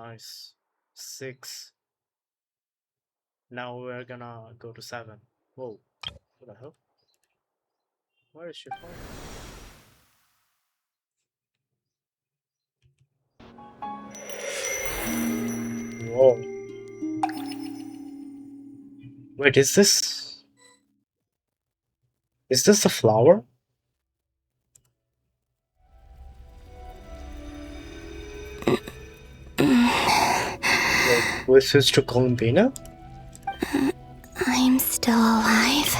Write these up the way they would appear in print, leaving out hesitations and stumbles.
Nice. 6. Now we're gonna go to 7. Whoa. What the hell? Where is she from? Whoa. Wait, is this a flower? Wait, we switched to Columbina? I'm still alive.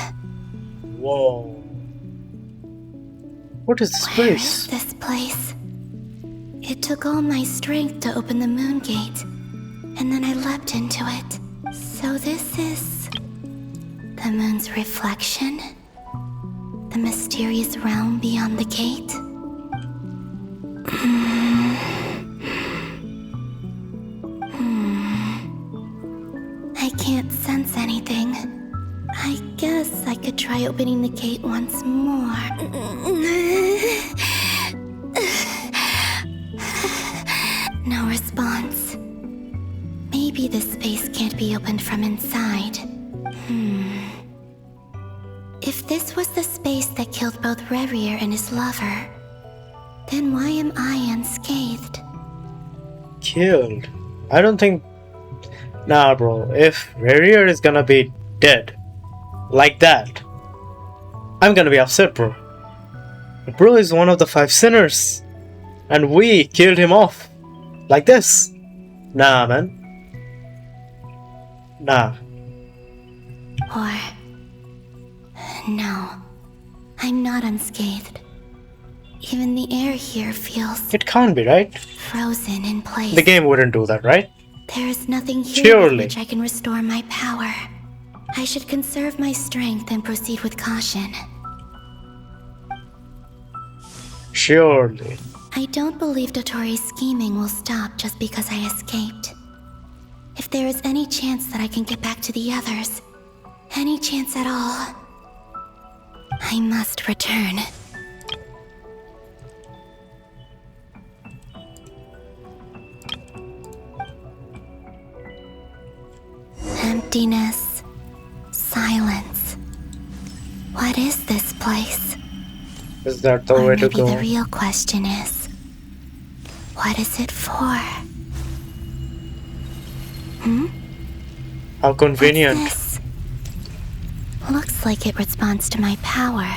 Whoa. What is this Where place? is this place? It took all my strength to open the moon gate, and then I leapt into it. So this is the moon's reflection? The mysterious realm beyond the gate? I can't sense anything. I guess I could try opening the gate once more. No response. Maybe this space can't be opened from inside. If this was the space that killed both Razer and his lover, then why am I unscathed? Killed? I don't think... Nah, bro. If Razer is gonna be dead like that, I'm gonna be upset, bro. Bro is one of the 5 sinners, and we killed him off like this. Nah, man. Nah. Or... no. I'm not unscathed. Even the air here feels It can't be, right? frozen in place. The game wouldn't do that, right? There is nothing here Surely. with which I can restore my power. I should conserve my strength and proceed with caution. Surely. I don't believe Dotori's scheming will stop just because I escaped. If there is any chance that I can get back to the others, any chance at all, I must return. Emptiness. Silence. What is this place? Is that the Or way to maybe go? the real question is, what is it for? How convenient. What's this? Looks like it responds to my power.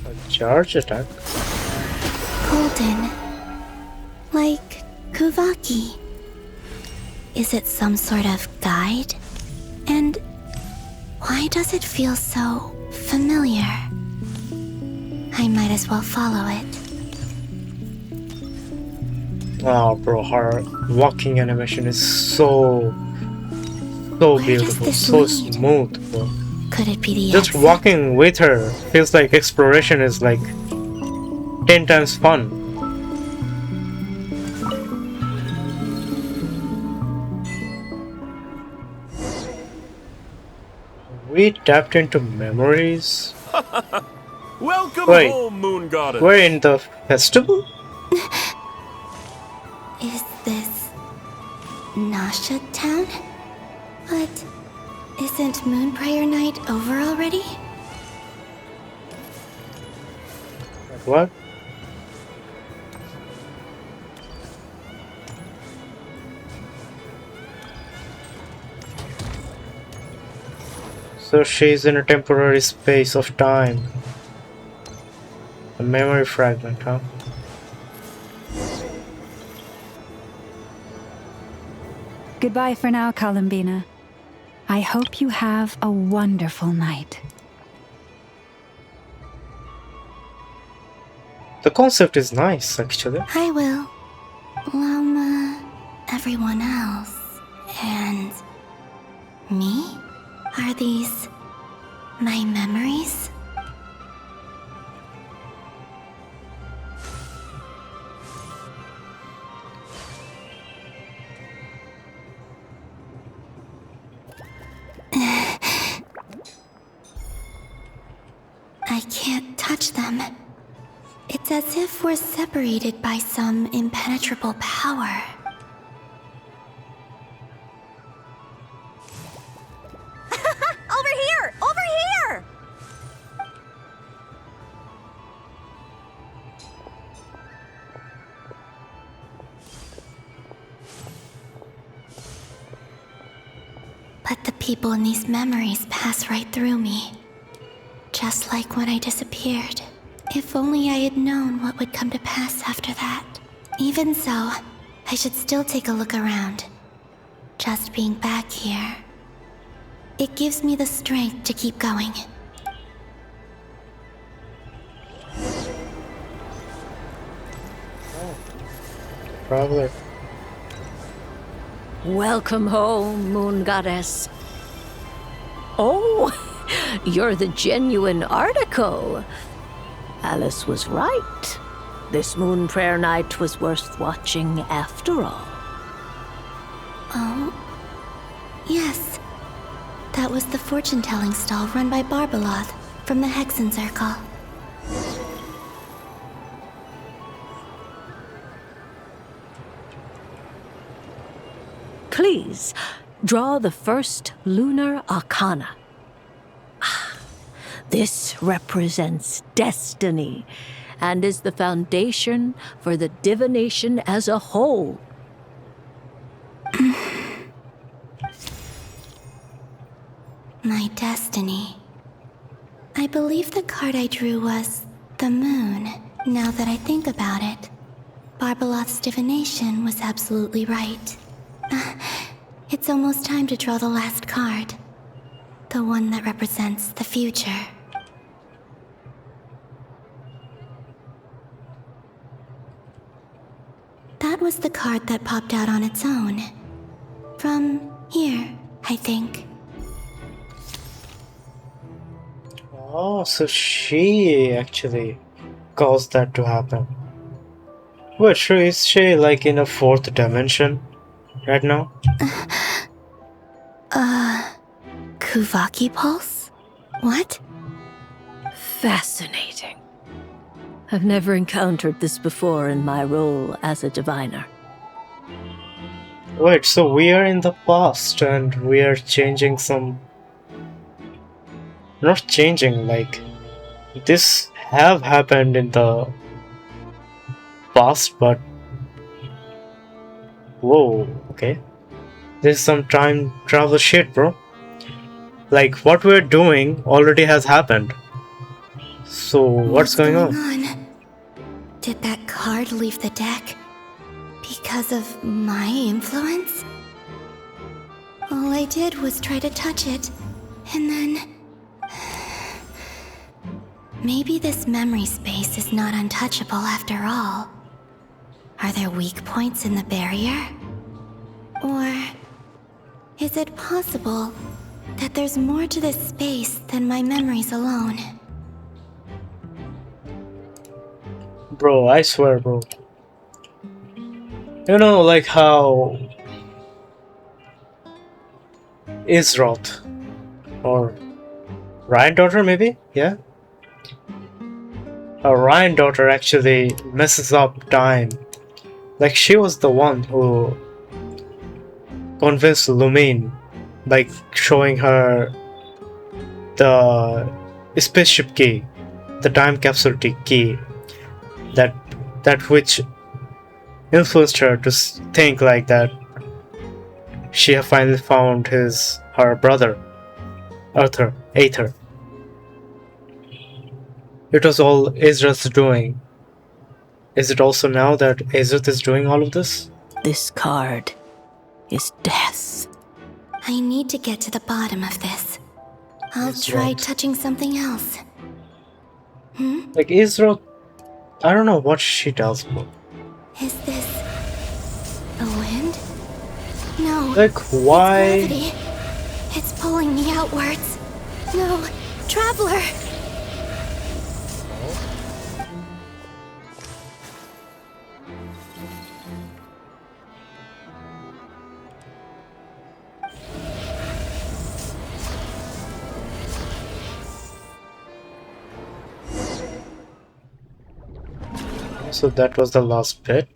A charge attack? Golden. Like Kuvaki. Is it some sort of guide? And why does it feel so familiar? I might as well follow it. Oh, bro, her walking animation is so Where does beautiful, this so lead? smooth, bro. Could it be the Just exit? walking with her feels like exploration is like 10 times fun. We tapped into memories. Welcome Wait. home, Moon Goddess. We're in the festival? Is this Nasha Town? But isn't Moon Prayer Night over already? What? So she's in a temporary space of time. A memory fragment, huh? Goodbye for now, Columbina. I hope you have a wonderful night. The concept is nice, actually. I will. Everyone else. And me? Are these my memories? touch them. It's as if we're separated by some impenetrable power. Over here! Over here! But the people in these memories pass right through me. Just like when I disappeared. If only I had known what would come to pass after that. Even so, I should still take a look around. Just being back here. It gives me the strength to keep going. Traveler. Welcome home, Moon Goddess. Oh, you're the genuine article. Alice was right. This moon prayer night was worth watching after all. Oh, yes. That was the fortune-telling stall run by Barbaloth from the Hexen Circle. Please, draw the first lunar arcana. This represents destiny and is the foundation for the divination as a whole. My destiny. I believe the card I drew was the moon, now that I think about it. Barbaloth's divination was absolutely right. It's almost time to draw the last card. The one that represents the future. That was the card that popped out on its own. From here, I think. Oh, so she actually caused that to happen. Wait, so is she like in a fourth dimension right now? Kuvaki Pulse? What? Fascinating. I've never encountered this before in my role as a diviner. Wait, so we are in the past and we are changing some... Not changing, like... This have happened in the past, but... Whoa, okay. This is some time travel shit, bro. Like, what we're doing already has happened. So, what's going on? Did that card leave the deck because of my influence? All I did was try to touch it, and then... Maybe this memory space is not untouchable after all. Are there weak points in the barrier? Or is it possible that there's more to this space than my memories alone? Bro, I swear, bro. You know, like how Isroth or Ryan daughter, maybe? Yeah? A Ryan daughter actually messes up time. Like, she was the one who convinced Lumine by showing her the spaceship key, the time capsule key, that which influenced her to think like that she have finally found her brother, Aether. It was all Ezra's doing. Is it also now that Ezra is doing all of this? This card is death. I need to get to the bottom of this. I'll try touching something else. Like Ezra, I don't know what she does, bro. Is this the wind? No. Like, why? It's gravity. It's pulling me outwards. No, Traveler! So that was the last bit.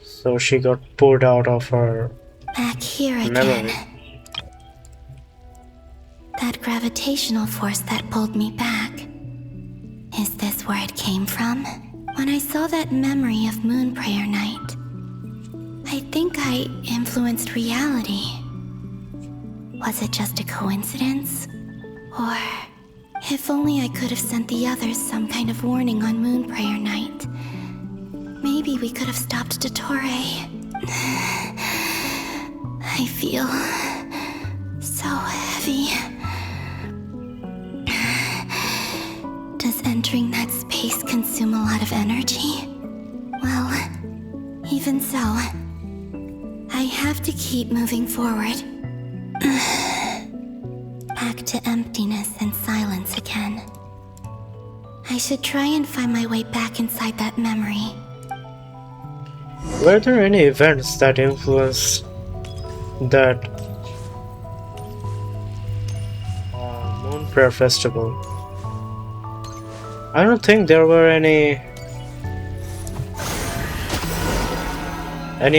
So she got pulled out of her Back here again. memory. That gravitational force that pulled me back. Is this where it came from? When I saw that memory of Moon Prayer Night, I think I influenced reality. Was it just a coincidence? Or if only I could have sent the others some kind of warning on Moon Prayer Night. Maybe we could have stopped Dottore. I feel so heavy. Does entering that space consume a lot of energy? Well, even so, I have to keep moving forward. Back to emptiness and silence again. I should try and find my way back inside that memory. Were there any events that influenced that Moon Prayer Festival? I don't think there were any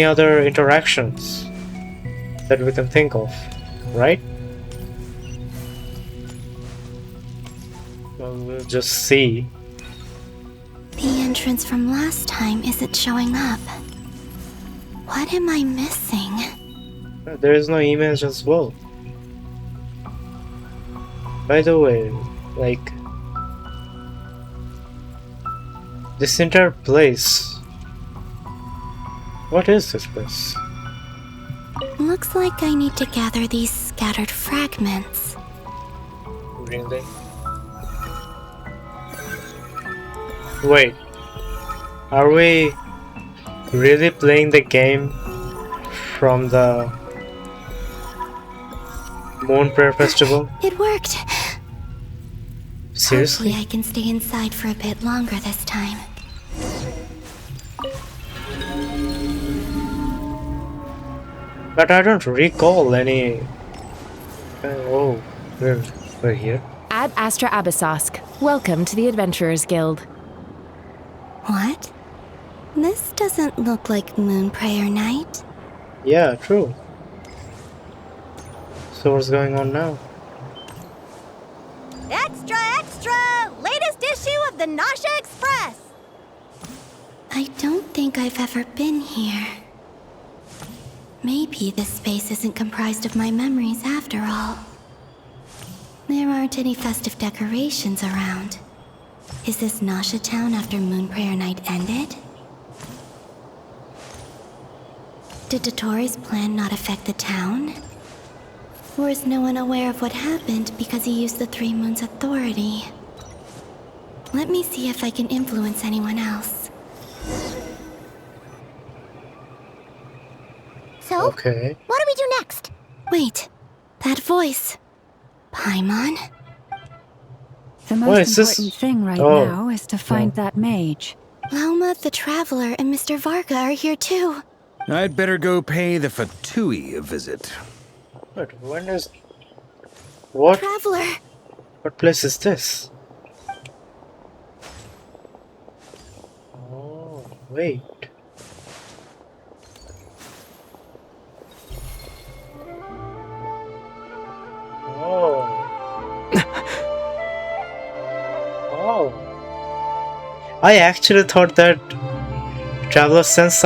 other interactions that we can think of, right? Well, we'll just see. The entrance from last time isn't showing up. What am I missing? There is no image as well. By the way, like, this entire place. What is this place? Looks like I need to gather these scattered fragments. Really? Wait, are we really playing the game from the Moon Prayer Festival? It worked! Seriously? Hopefully I can stay inside for a bit longer this time. But I don't recall any... Oh, we're here. Ad Astra Abyssosque. Welcome to the Adventurers Guild. What? This doesn't look like Moon Prayer Night. Yeah, true. So what's going on now? Extra, extra! Latest issue of the Nausea Express! I don't think I've ever been here. Maybe this space isn't comprised of my memories after all. There aren't any festive decorations around. Is this Nausea Town after Moon Prayer Night ended? Did Dottore's plan not affect the town? Or is no one aware of what happened because he used the Three Moons' authority? Let me see if I can influence anyone else. So, Okay. what do we do next? Wait, that voice. Paimon? The What most is this? important thing right Oh. now is to find that mage. Lauma the Traveler and Mr. Varga are here too. I'd better go pay the Fatui a visit. But when is... What? Traveler! What place is this? Oh, wait. Oh. Oh. I actually thought that Traveler sensed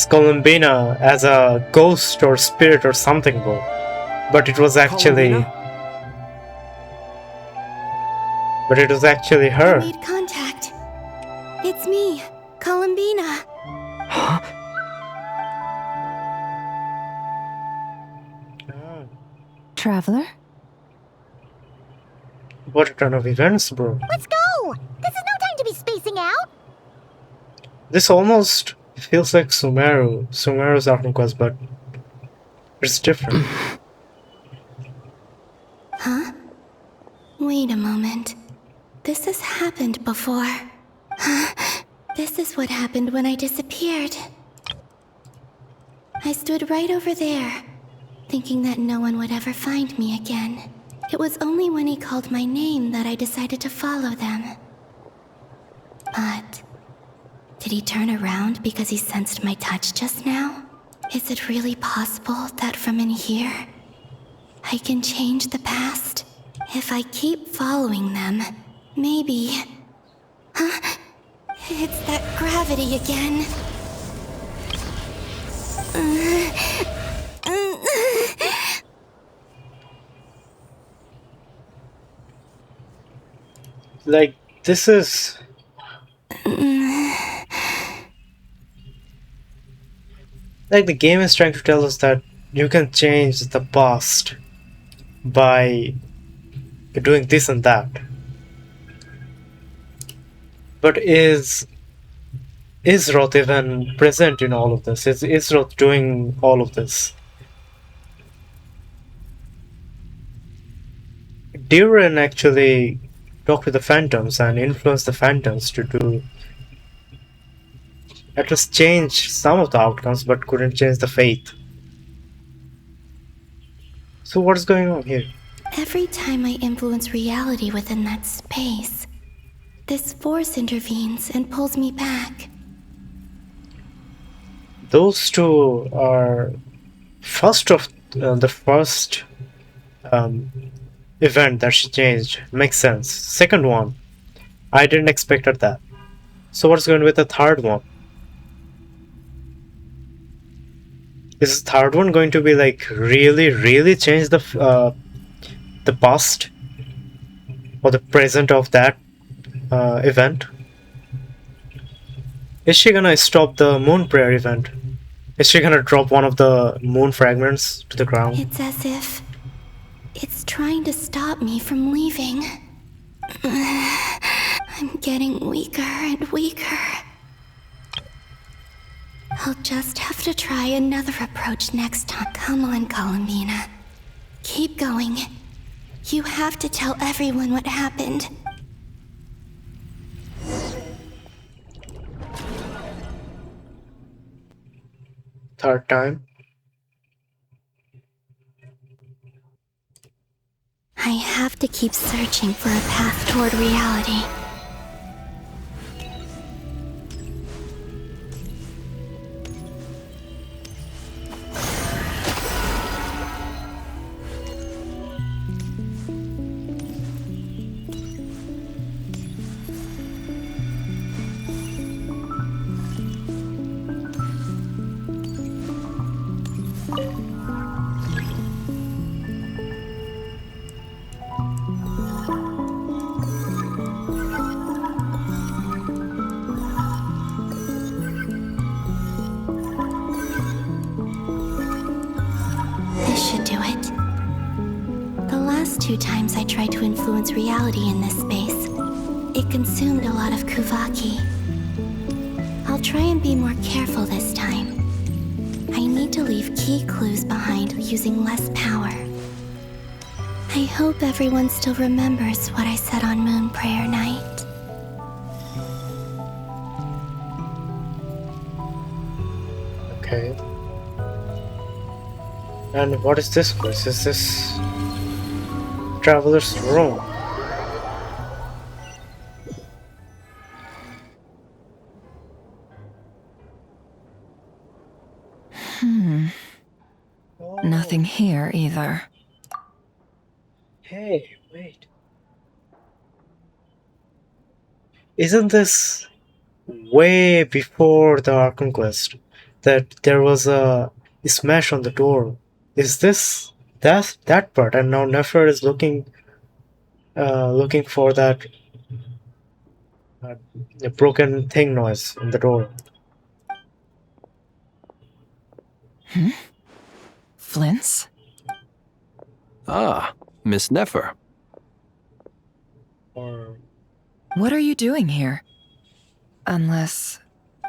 Columbina as a ghost or spirit or something, bro. But it was actually... But it was actually I her. made contact. It's me, Columbina. Ah. Traveler? What a turn of events, bro. Let's go! This is no time to be spacing out! This almost feels like Sumeru's Arkham Quest, but it's different. Huh? Wait a moment. This has happened before. This is what happened when I disappeared. I stood right over there, thinking that no one would ever find me again. It was only when he called my name that I decided to follow them. But did he turn around because he sensed my touch just now? Is it really possible that from in here, I can change the past? If I keep following them, maybe... Huh? It's that gravity again. Like, this is... Like, the game is trying to tell us that you can change the past by doing this and that. But is Roth even present in all of this? Is Roth doing all of this? Duran actually talked with the Phantoms and influenced the Phantoms to do at least change some of the outcomes, but couldn't change the fate. So what's going on here? Every time I influence reality within that space, this force intervenes and pulls me back. Those two are the first event that she changed. Makes sense. Second one, I didn't expect that. So what's going with the third one? Is the third one going to be like really change the past or the present of that event? Is she gonna stop the moon prayer event? Is she gonna drop one of the moon fragments to the ground? It's as if it's trying to stop me from leaving. I'm getting weaker and weaker. I'll just have to try another approach next time. Come on, Columbina. Keep going. You have to tell everyone what happened. Third time. I have to keep searching for a path toward reality. Two times I tried to influence reality in this space, it consumed a lot of Kuvaki. I'll try and be more careful this time. I need to leave key clues behind using less power. I hope everyone still remembers what I said on Moon Prayer Night. Okay. And what is this place? Is this Traveler's Room? Nothing here either. Hey, wait. Isn't this way before the Archon Quest that there was a smash on the door? Is this that part? And now Nefer is looking for that broken thing noise in the door. Flints? Ah, Miss Nefer. Or What are you doing here? Unless...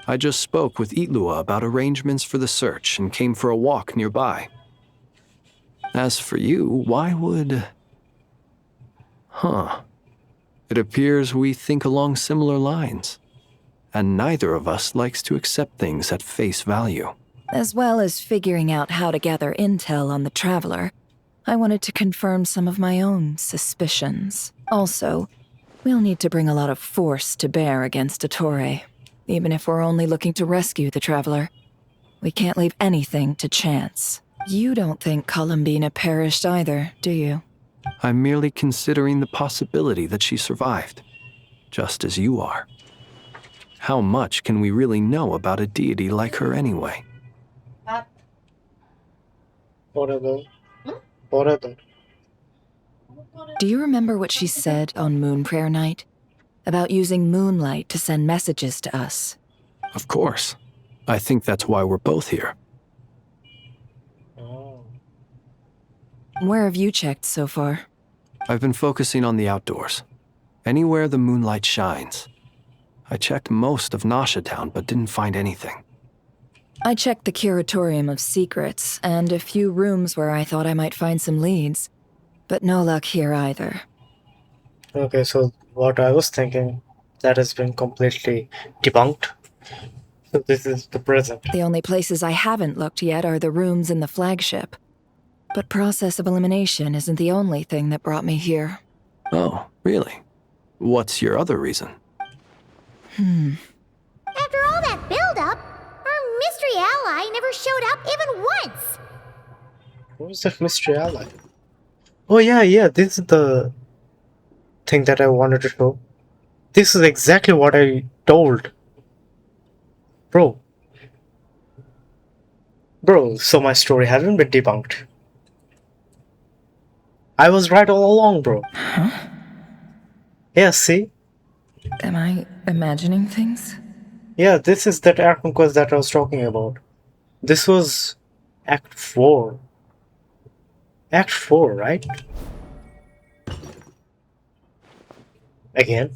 I just spoke with Itlua about arrangements for the search and came for a walk nearby. As for you, why would... It appears we think along similar lines. And neither of us likes to accept things at face value. As well as figuring out how to gather intel on the Traveler, I wanted to confirm some of my own suspicions. Also, we'll need to bring a lot of force to bear against Ettore, even if we're only looking to rescue the Traveler. We can't leave anything to chance. You don't think Columbina perished either, do you? I'm merely considering the possibility that she survived, just as you are. How much can we really know about a deity like her anyway? Whatever. Whatever. Do you remember what she said on Moon Prayer Night? About using moonlight to send messages to us? Of course. I think that's why we're both here. Oh. Where have you checked so far? I've been focusing on the outdoors. Anywhere the moonlight shines. I checked most of Nasha Town, but didn't find anything. I checked the Curatorium of Secrets, and a few rooms where I thought I might find some leads. But no luck here either. Okay, so what I was thinking, that has been completely debunked. So this is the present. The only places I haven't looked yet are the rooms in the flagship. But process of elimination isn't the only thing that brought me here. Oh, really? What's your other reason? After all that build-up, our mystery ally never showed up even once. What was that mystery ally? Oh yeah, this is the thing that I wanted to show. This is exactly what I told. Bro, so my story hasn't been debunked. I was right all along, bro. Huh? Yeah, see? Am I imagining things? Yeah, this is that air conquest that I was talking about. This was Act 4. Act 4, right? Again?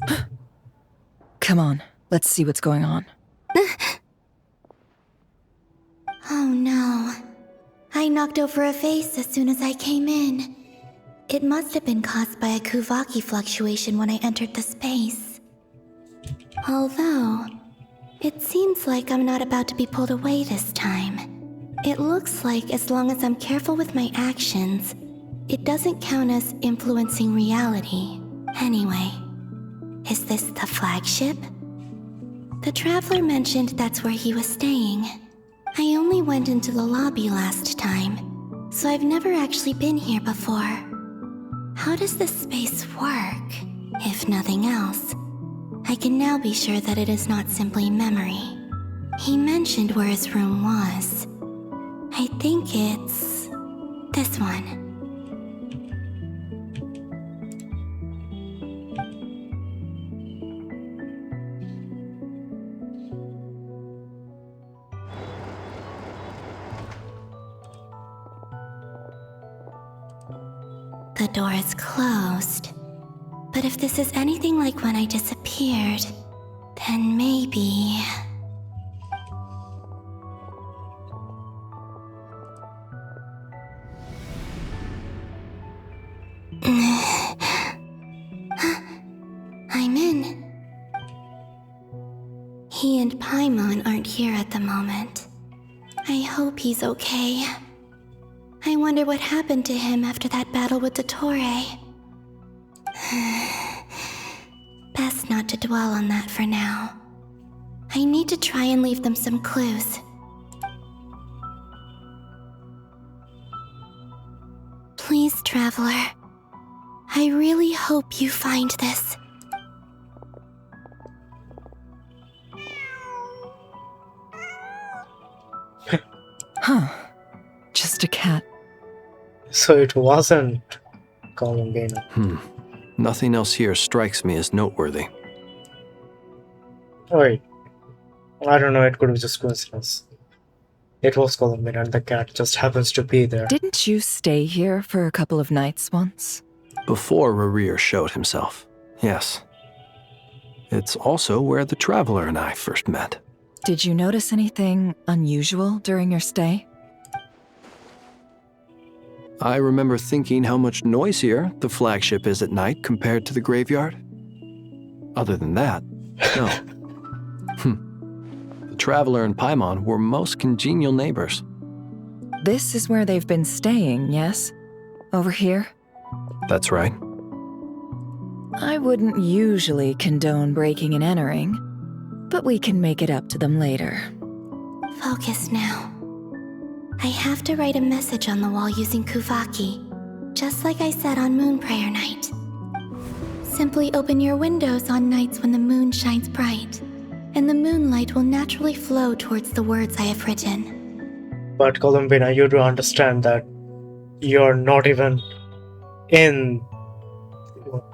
Come on, let's see what's going on. Oh no. I knocked over a vase as soon as I came in. It must have been caused by a Kuvaki fluctuation when I entered the space. Although, it seems like I'm not about to be pulled away this time. It looks like as long as I'm careful with my actions, it doesn't count as influencing reality. Anyway, is this the flagship? The Traveler mentioned that's where he was staying. I only went into the lobby last time, so I've never actually been here before. How does this space work? If nothing else, I can now be sure that it is not simply memory. He mentioned where his room was. I think it's this one. The door is closed. But if this is anything like when I disappeared, then maybe... I'm in. He and Paimon aren't here at the moment. I hope he's okay. I wonder what happened to him after that battle with Ettore. Best not to dwell on that for now. I need to try and leave them some clues. Please, Traveler. I really hope you find this. Huh. Just a cat. So it wasn't Columbina. Nothing else here strikes me as noteworthy. Wait. I don't know, it could be just coincidence. It was Columbina and the cat just happens to be there. Didn't you stay here for a couple of nights once? Before Razer showed himself, yes. It's also where the Traveler and I first met. Did you notice anything unusual during your stay? I remember thinking how much noisier the flagship is at night compared to the graveyard. Other than that, no. The Traveler and Paimon were most congenial neighbors. This is where they've been staying, yes? Over here? That's right. I wouldn't usually condone breaking and entering, but we can make it up to them later. Focus now. I have to write a message on the wall using Kuvaki, just like I said on Moon Prayer Night. Simply open your windows on nights when the moon shines bright, and the moonlight will naturally flow towards the words I have written. But Columbina, you do understand that you're not even in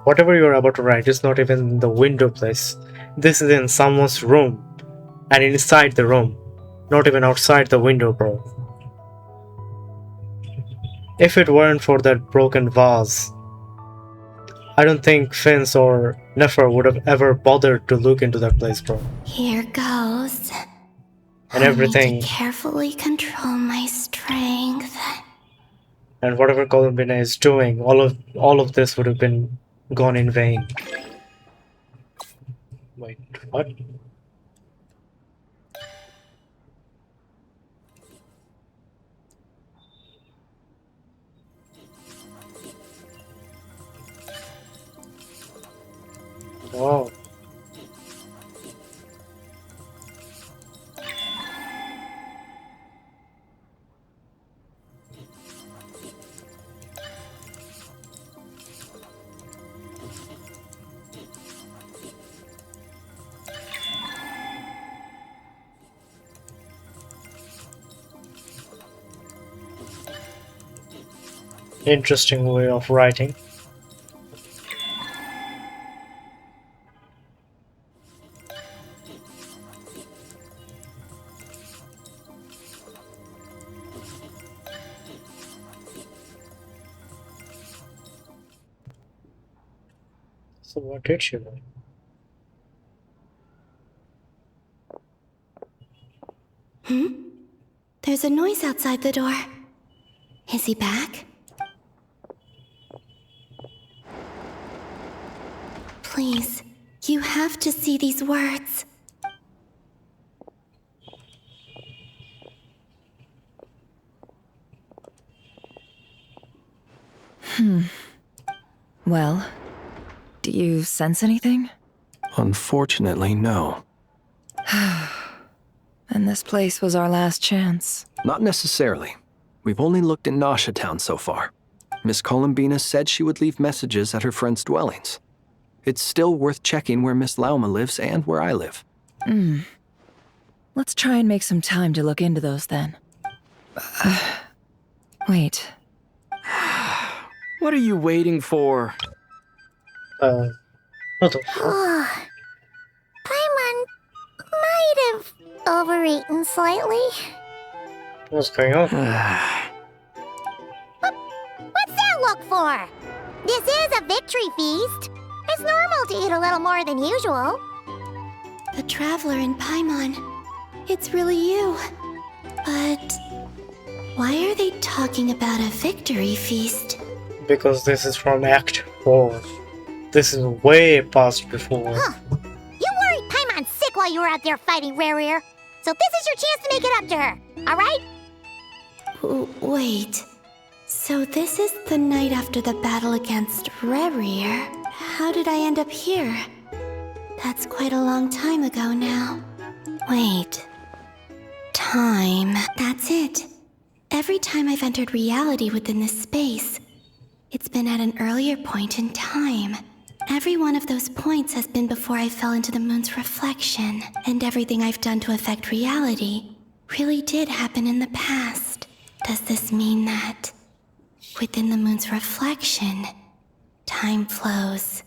whatever you're about to write is not even in the window place. This is in someone's room, and inside the room, not even outside the window, bro. If it weren't for that broken vase, I don't think Finns or Nefer would have ever bothered to look into that place, bro. Here goes. And everything. I need to carefully control my strength. And whatever Columbina is doing, all of this would have been gone in vain. Wait, what? Wow. Interesting way of writing. So what did she write? There's a noise outside the door. Is he back? Please, you have to see these words. Well, do you sense anything? Unfortunately, no. And this place was our last chance. Not necessarily. We've only looked in Nasha Town so far. Miss Columbina said she would leave messages at her friends' dwellings. It's still worth checking where Miss Lauma lives and where I live. Let's try and make some time to look into those then. Wait. What are you waiting for? What the fuck? Paimon might have overeaten slightly. What's going on? What's that look for? This is a victory feast. It's normal to eat a little more than usual. The Traveler in Paimon. It's really you. But why are they talking about a victory feast? Because this is from Act 4. This is way past before. Huh. You worried Paimon sick while you were out there fighting Rarer. So this is your chance to make it up to her, alright? Wait. So this is the night after the battle against Rarer. How did I end up here? That's quite a long time ago now. Wait. Time. That's it. Every time I've entered reality within this space, it's been at an earlier point in time. Every one of those points has been before I fell into the moon's reflection, and everything I've done to affect reality really did happen in the past. Does this mean that within the moon's reflection, time flows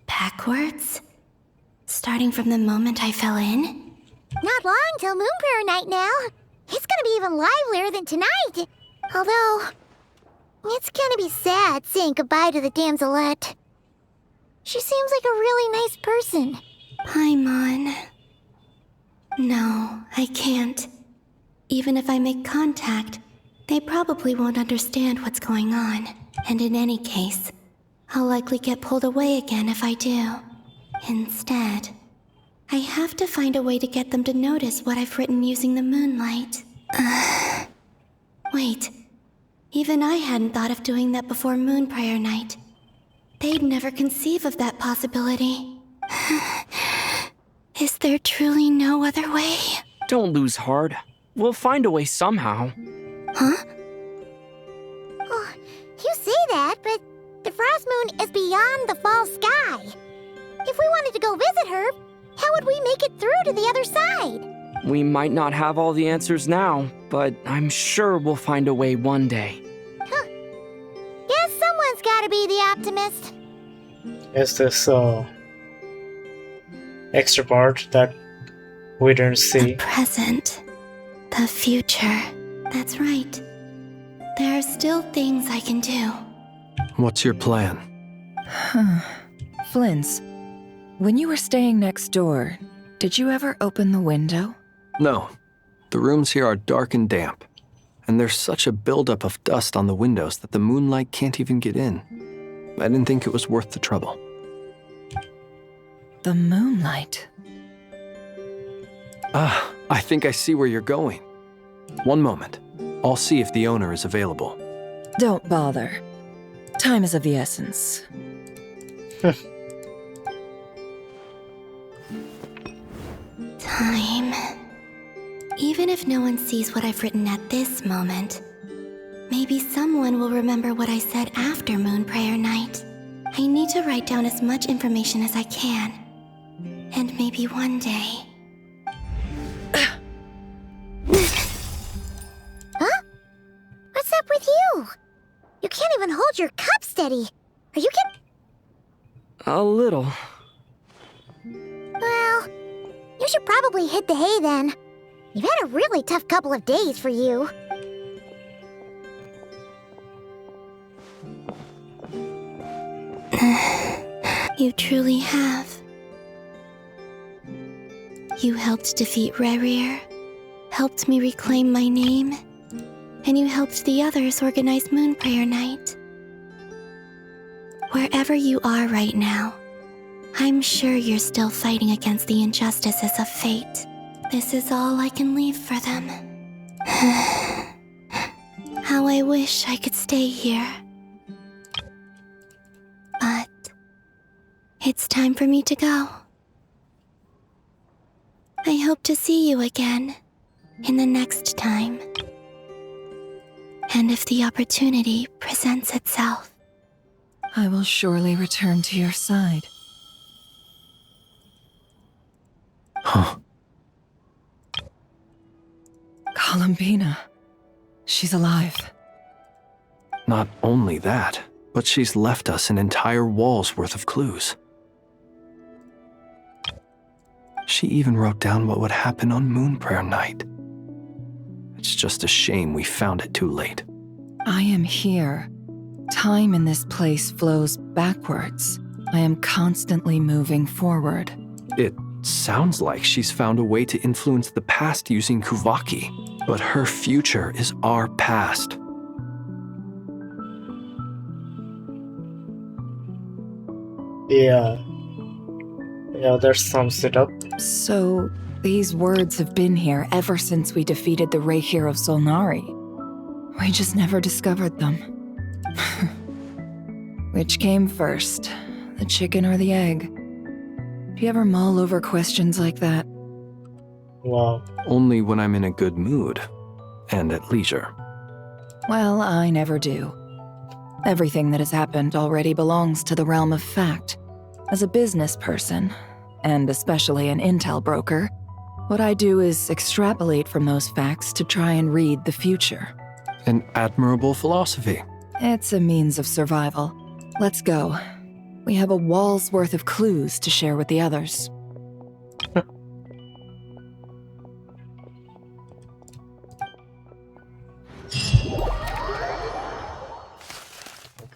backwards? Starting from the moment I fell in? Not long till Moon Prayer Night now. It's gonna be even livelier than tonight. Although, it's gonna be sad saying goodbye to the damselette. She seems like a really nice person. Paimon. No, I can't. Even if I make contact, they probably won't understand what's going on. And in any case, I'll likely get pulled away again if I do. Instead, I have to find a way to get them to notice what I've written using the moonlight. Wait, Even I hadn't thought of doing that before Moon Prayer Night. They'd never conceive of that possibility. Is there truly no other way? Don't lose heart. We'll find a way somehow. Huh? Oh, you say that, but the Frost Moon is beyond the fall sky. If we wanted to go visit her, how would we make it through to the other side? We might not have all the answers now, but I'm sure we'll find a way one day. Huh. Guess someone's gotta be the optimist. Is this extra part that we didn't The see? present. The future. That's right. There are still things I can do. What's your plan? Flynn's, when you were staying next door, did you ever open the window? No. The rooms here are dark and damp, and there's such a buildup of dust on the windows that the moonlight can't even get in. I didn't think it was worth the trouble. The moonlight. Ah, I think I see where you're going. One moment. I'll see if the owner is available. Don't bother. Time is of the essence. Time. Even if no one sees what I've written at this moment, maybe someone will remember what I said after Moon Prayer Night. I need to write down as much information as I can. And maybe one day... Huh? What's up with you? You can't even hold your cup steady. Are you kidding? A little. Well, you should probably hit the hay then. You've had a really tough couple of days for you. You truly have. You helped defeat Razer, helped me reclaim my name, and you helped the others organize Moon Prayer Night. Wherever you are right now, I'm sure you're still fighting against the injustices of fate. This is all I can leave for them. How I wish I could stay here. But it's time for me to go. I hope to see you again in the next time. And if the opportunity presents itself. I will surely return to your side. Huh. Columbina. She's alive. Not only that, but she's left us an entire wall's worth of clues. She even wrote down what would happen on Moon Prayer Night. It's just a shame we found it too late. I am here. Time in this place flows backwards. I am constantly moving forward. It sounds like she's found a way to influence the past using Kuvaki, but her future is our past. Yeah. Yeah, that sums it up. So, these words have been here ever since we defeated the Razer of Solnari. We just never discovered them. Which came first, the chicken or the egg? Do you ever mull over questions like that? Wow. Only when I'm in a good mood and at leisure. Well, I never do. Everything that has happened already belongs to the realm of fact. As a business person, and especially an intel broker, what I do is extrapolate from those facts to try and read the future. An admirable philosophy. It's a means of survival. Let's go. We have a wall's worth of clues to share with the others.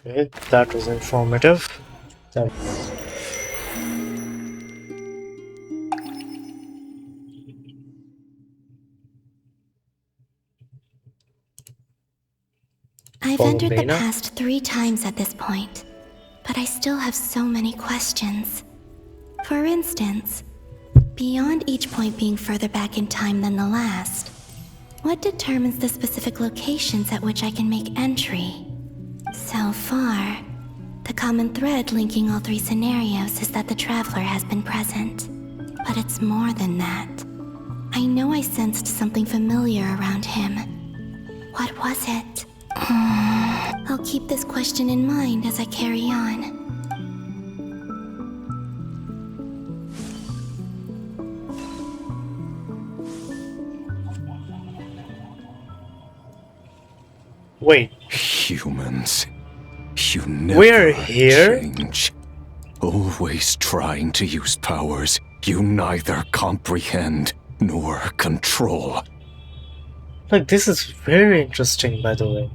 Okay, that was informative. I've entered the Columbina? past 3 times at this point, but I still have so many questions. For instance, beyond each point being further back in time than the last, What determines the specific locations at which I can make entry? So far, the common thread linking all three scenarios is that the traveler has been present. But it's more than that. I know I sensed something familiar around him. What was it? I'll keep this question in mind as I carry on. Wait. Humans, you never We're here? change. Always trying to use powers you neither comprehend nor control. Like, this is very interesting, by the way.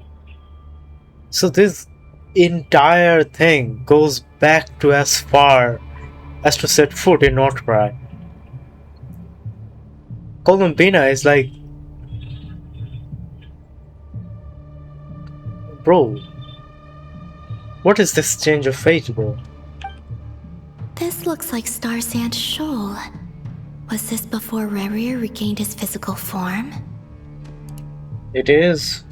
So this entire thing goes back to as far as to set foot in Northcry. Columbina is like... Bro, what is this change of fate, bro? This looks like Star Sand Shoal. Was this before Razer regained his physical form? It is.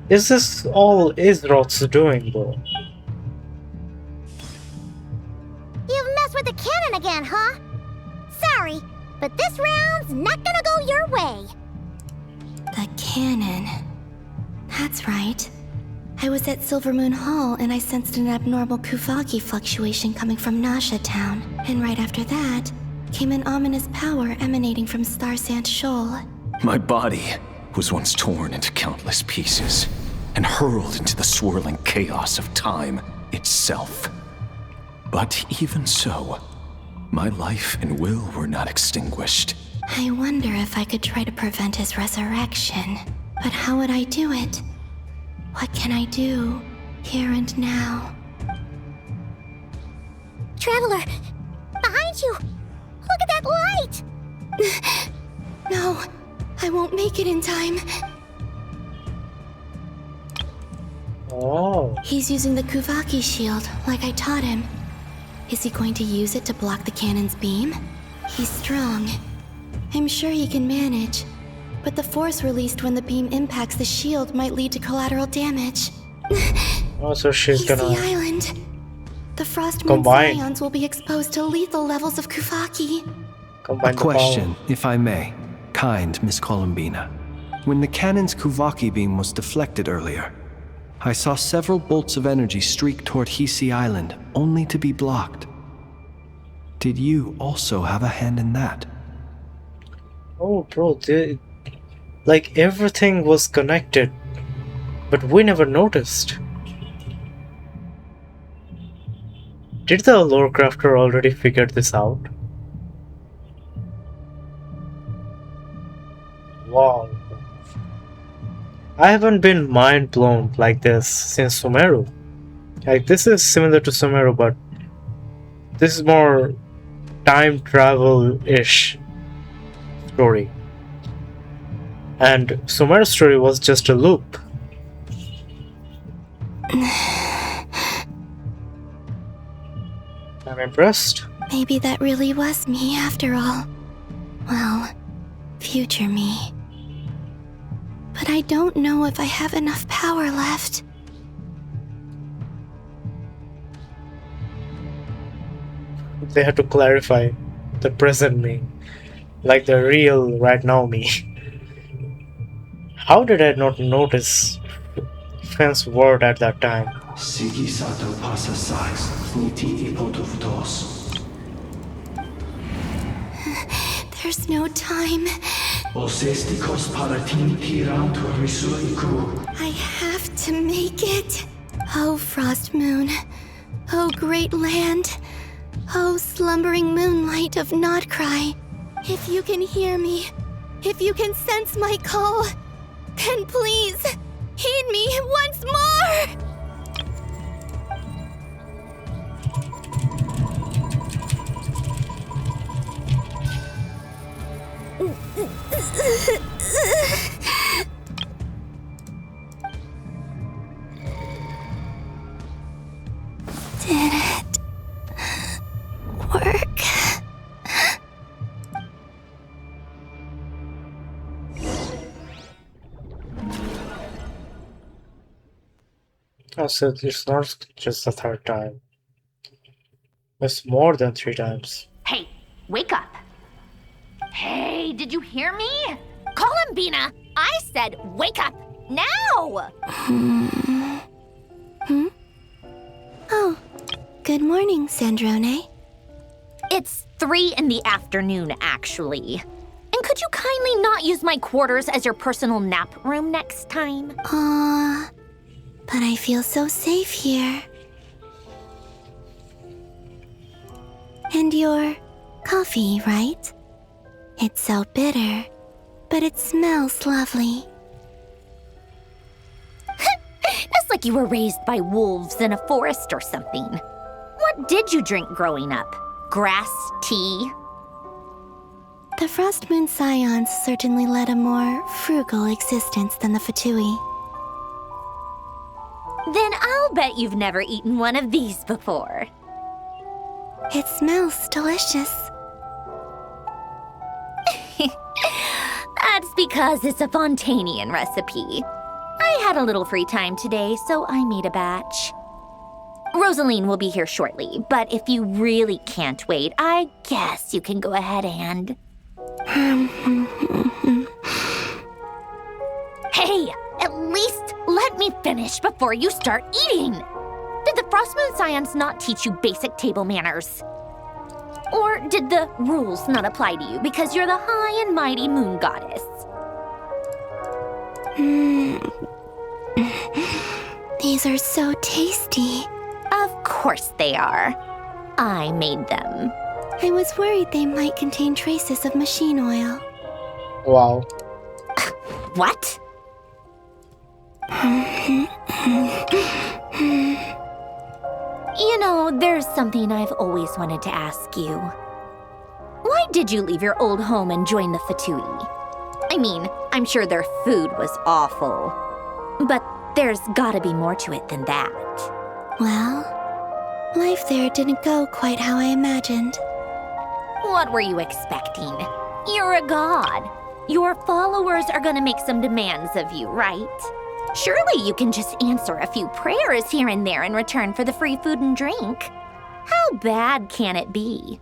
Is this all Izroth's doing, bro? You've messed with the cannon again, huh? Sorry, but this round's not gonna go your way. The cannon. That's right. I was at Silvermoon Hall and I sensed an abnormal Kuvaki fluctuation coming from Nasha Town. And right after that, came an ominous power emanating from Star Sand Shoal. My body was once torn into countless pieces and hurled into the swirling chaos of time itself. But even so, my life and will were not extinguished. I wonder if I could try to prevent his resurrection. But how would I do it? What can I do, here and now? Traveler, behind you! Look at that light! No, I won't make it in time. Oh. He's using the Kuvaki shield, like I taught him. Is he going to use it to block the cannon's beam? He's strong. I'm sure he can manage. But the force released when the beam impacts the shield might lead to collateral damage. Oh, so she's He's gonna the island. The Frost Moon combine. Scions will be exposed to lethal levels of Kuvaki. combine A the question, power. if I may. Kind Miss Columbina. When the cannon's Kuvaki beam was deflected earlier, I saw several bolts of energy streak toward Hisi Island, only to be blocked. Did you also have a hand in that? Oh, bro, like everything was connected, but we never noticed. Did the lore crafter already figure this out? Wow. I haven't been mind blown like this since Sumeru. Like, this is similar to Sumeru, but this is more time travel-ish story. And Sumeru's story was just a loop. I'm impressed. Maybe that really was me after all. Well, future me. But I don't know if I have enough power left. They had to clarify the present me, like the real right now me. How did I not notice Fenn's word at that time? There's no time. I have to make it. Oh, Frost Moon. Oh, great land. Oh, slumbering moonlight of Nodcry. If you can hear me, if you can sense my call, then please, heed me once more! Did it work? Oh, so it's not just the third time. It's more than 3 times. Hey, wake up. Hey, did you hear me? Columbina, I said wake up now! Oh, good morning, Sandrone. It's 3 in the afternoon, actually. And could you kindly not use my quarters as your personal nap room next time? But I feel so safe here. And your coffee, right? It's so bitter, but it smells lovely. That's like you were raised by wolves in a forest or something. What did you drink growing up? Grass tea? The Frost Moon Scions certainly led a more frugal existence than the Fatui. Then I'll bet you've never eaten one of these before. It smells delicious. That's because it's a Fontanian recipe. I had a little free time today, so I made a batch. Rosaline will be here shortly, but if you really can't wait, I guess you can go ahead and... Hey, at least let me finish before you start eating! Did the Frostmoon Scions not teach you basic table manners? Or did the rules not apply to you because you're the high and mighty moon goddess? These are so tasty. Of course they are. I made them. I was worried they might contain traces of machine oil. Wow. What? You know, there's something I've always wanted to ask you. Why did you leave your old home and join the Fatui? I mean, I'm sure their food was awful. But there's gotta be more to it than that. Well, life there didn't go quite how I imagined. What were you expecting? You're a god. Your followers are gonna make some demands of you, right? Surely you can just answer a few prayers here and there in return for the free food and drink. How bad can it be?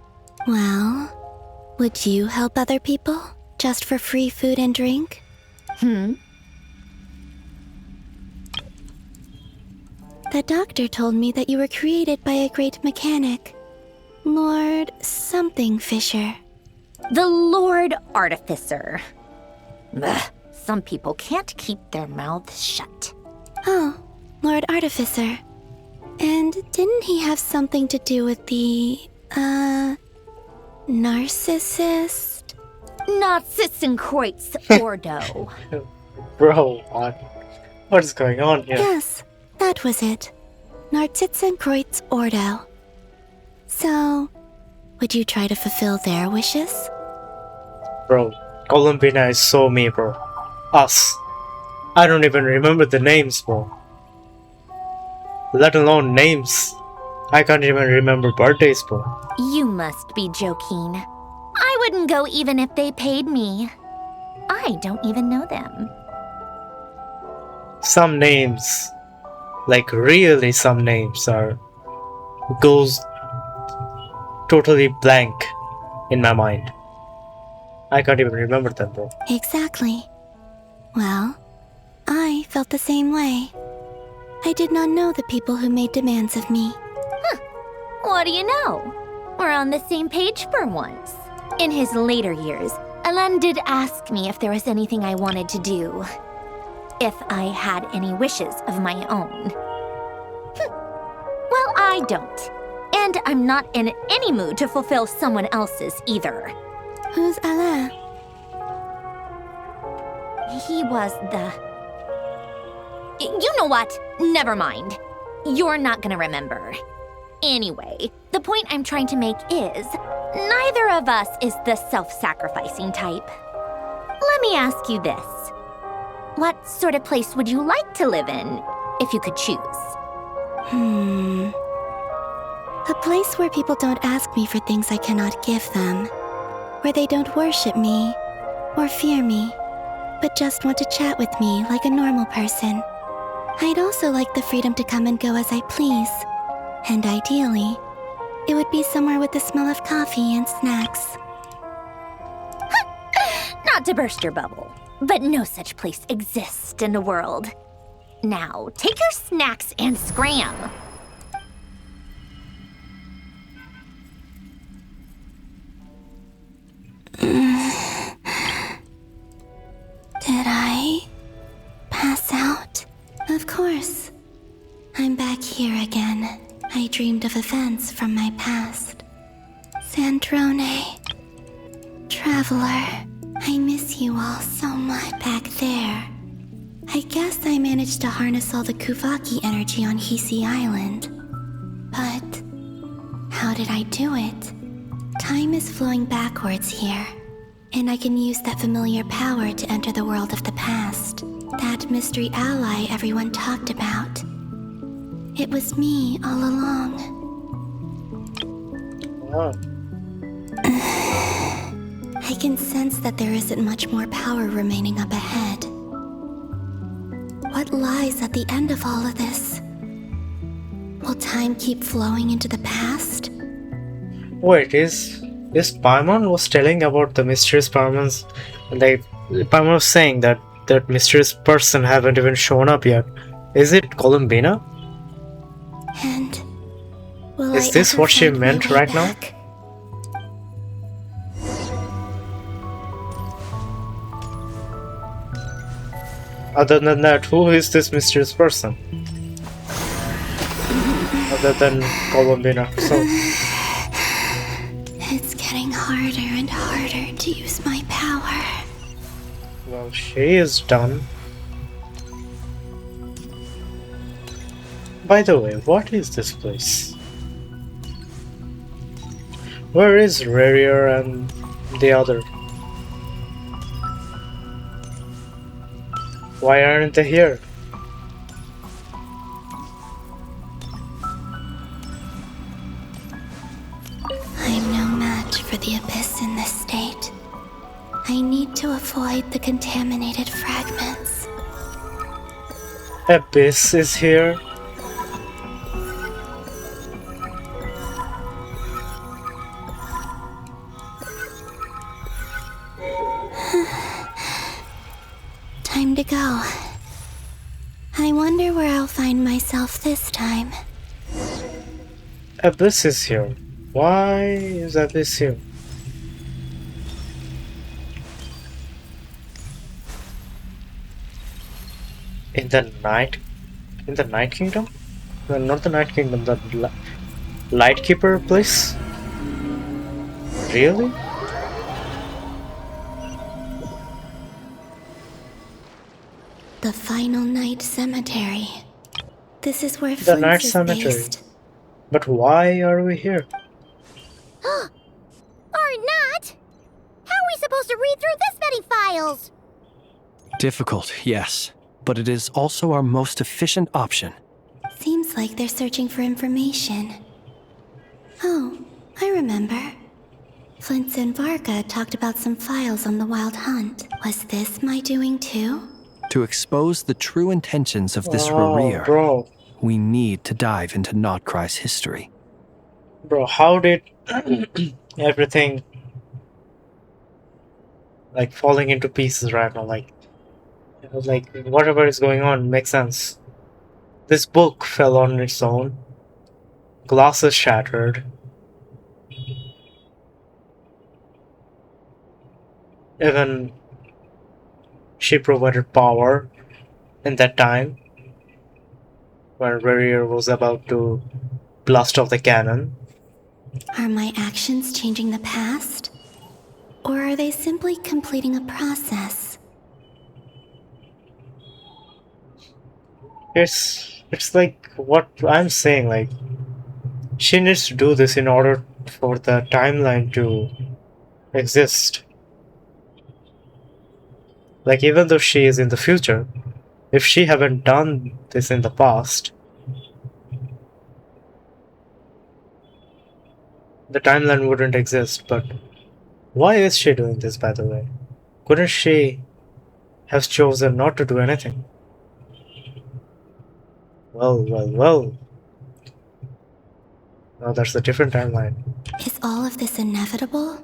Well, would you help other people just for free food and drink? The doctor told me that you were created by a great mechanic, Lord something Fisher. The Lord Artificer. Ugh, some people can't keep their mouths shut. Oh, Lord Artificer. And didn't he have something to do with the, narcissist? Narcissenkreuz Ordo. Bro, what is going on here? Yes, that was it. Narcissenkreuz Ordo. So, would you try to fulfill their wishes? Bro, Columbina is so me, bro. Us. I don't even remember the names, bro. Let alone names. I can't even remember birthdays, bro. You must be joking. I wouldn't go even if they paid me. I don't even know them. Some names, like really some names goes totally blank in my mind. I can't even remember them, bro. Exactly. Well, I felt the same way. I did not know the people who made demands of me. What do you know? We're on the same page for once. In his later years, Alan did ask me if there was anything I wanted to do. If I had any wishes of my own. Well, I don't. And I'm not in any mood to fulfill someone else's either. Who's Alain? He was the... You know what? Never mind. You're not gonna remember. Anyway, the point I'm trying to make is, neither of us is the self-sacrificing type. Let me ask you this. What sort of place would you like to live in, if you could choose? A place where people don't ask me for things I cannot give them. Where they don't worship me, or fear me, but just want to chat with me like a normal person. I'd also like the freedom to come and go as I please. And ideally, it would be somewhere with the smell of coffee and snacks. Not to burst your bubble, but no such place exists in the world. Now, take your snacks and scram. Did I pass out? Of course. I'm back here again. I dreamed of events from my past. Sandrone. Traveler. I miss you all so much back there. I guess I managed to harness all the Kuvaki energy on Hisi Island. But how did I do it? Time is flowing backwards here, and I can use that familiar power to enter the world of the past. That mystery ally everyone talked about. It was me all along. Wow. I can sense that there isn't much more power remaining up ahead. What lies at the end of all of this? Will time keep flowing into the past? Wait, is Paimon was telling about the mysterious Paimons? Like, Paimon was saying that that mysterious person haven't even shown up yet. Is it Columbina? And will Is I this ever what she find my meant way right back? Other than that, who is this mysterious person? Other than Columbina. So, It's getting harder and harder to use my power. well, she is done. By the way, what is this place? Where is Razer and the other? Why aren't they here? I'm no match for the Abyss in this state. I need to avoid the contaminated fragments. Abyss is here. Time to go. I wonder where I'll find myself this time. Abyss is here. Why is Abyss here? In the night kingdom? No, not the night kingdom, the lightkeeper place? Really? The final night cemetery. This is where The night Flint's is cemetery. based. But why are we here? Or not? How are we supposed to read through this many files? Difficult, yes, but it is also our most efficient option. Seems like they're searching for information. Oh, I remember. Flint's and Varga talked about some files on the Wild Hunt. Was this my doing too? To expose the true intentions of this Oh, Rarir, bro. we need to dive into Notcry's history. Bro, how did everything like falling into pieces right now? Like whatever is going on makes sense. This book fell on its own. Glasses shattered. Even she provided power in that time when Rarir was about to blast off the cannon. Are my actions changing the past? Or are they simply completing a process? It's like what I'm saying, like she needs to do this in order for the timeline to exist. Like even though she is in the future, if she haven't done this in the past, the timeline wouldn't exist. But why is she doing this, by the way? Couldn't she have chosen not to do anything? Well. Now that's a different timeline. Is all of this inevitable?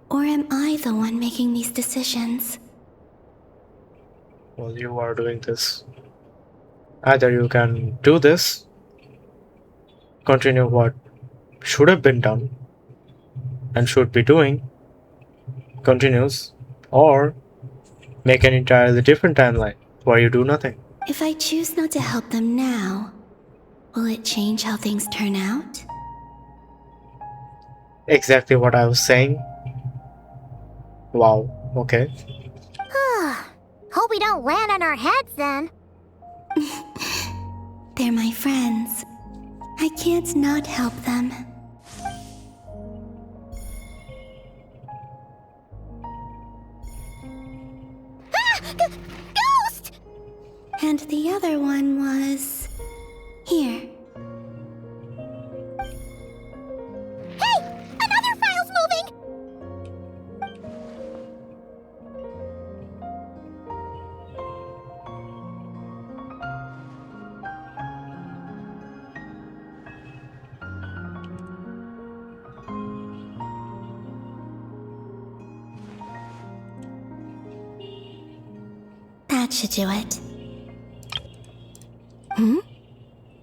Or am I the one making these decisions? Well, you are doing this. Either you can do this, continue what should have been done and should be doing, continues, or make an entirely different timeline where you do nothing. If I choose not to help them now, will it change how things turn out? Exactly what I was saying. Wow, okay. Hope we don't land on our heads then. They're my friends. I can't not help them. Ghost! And the other one was... here. Hey! Another file's moving! That should do it.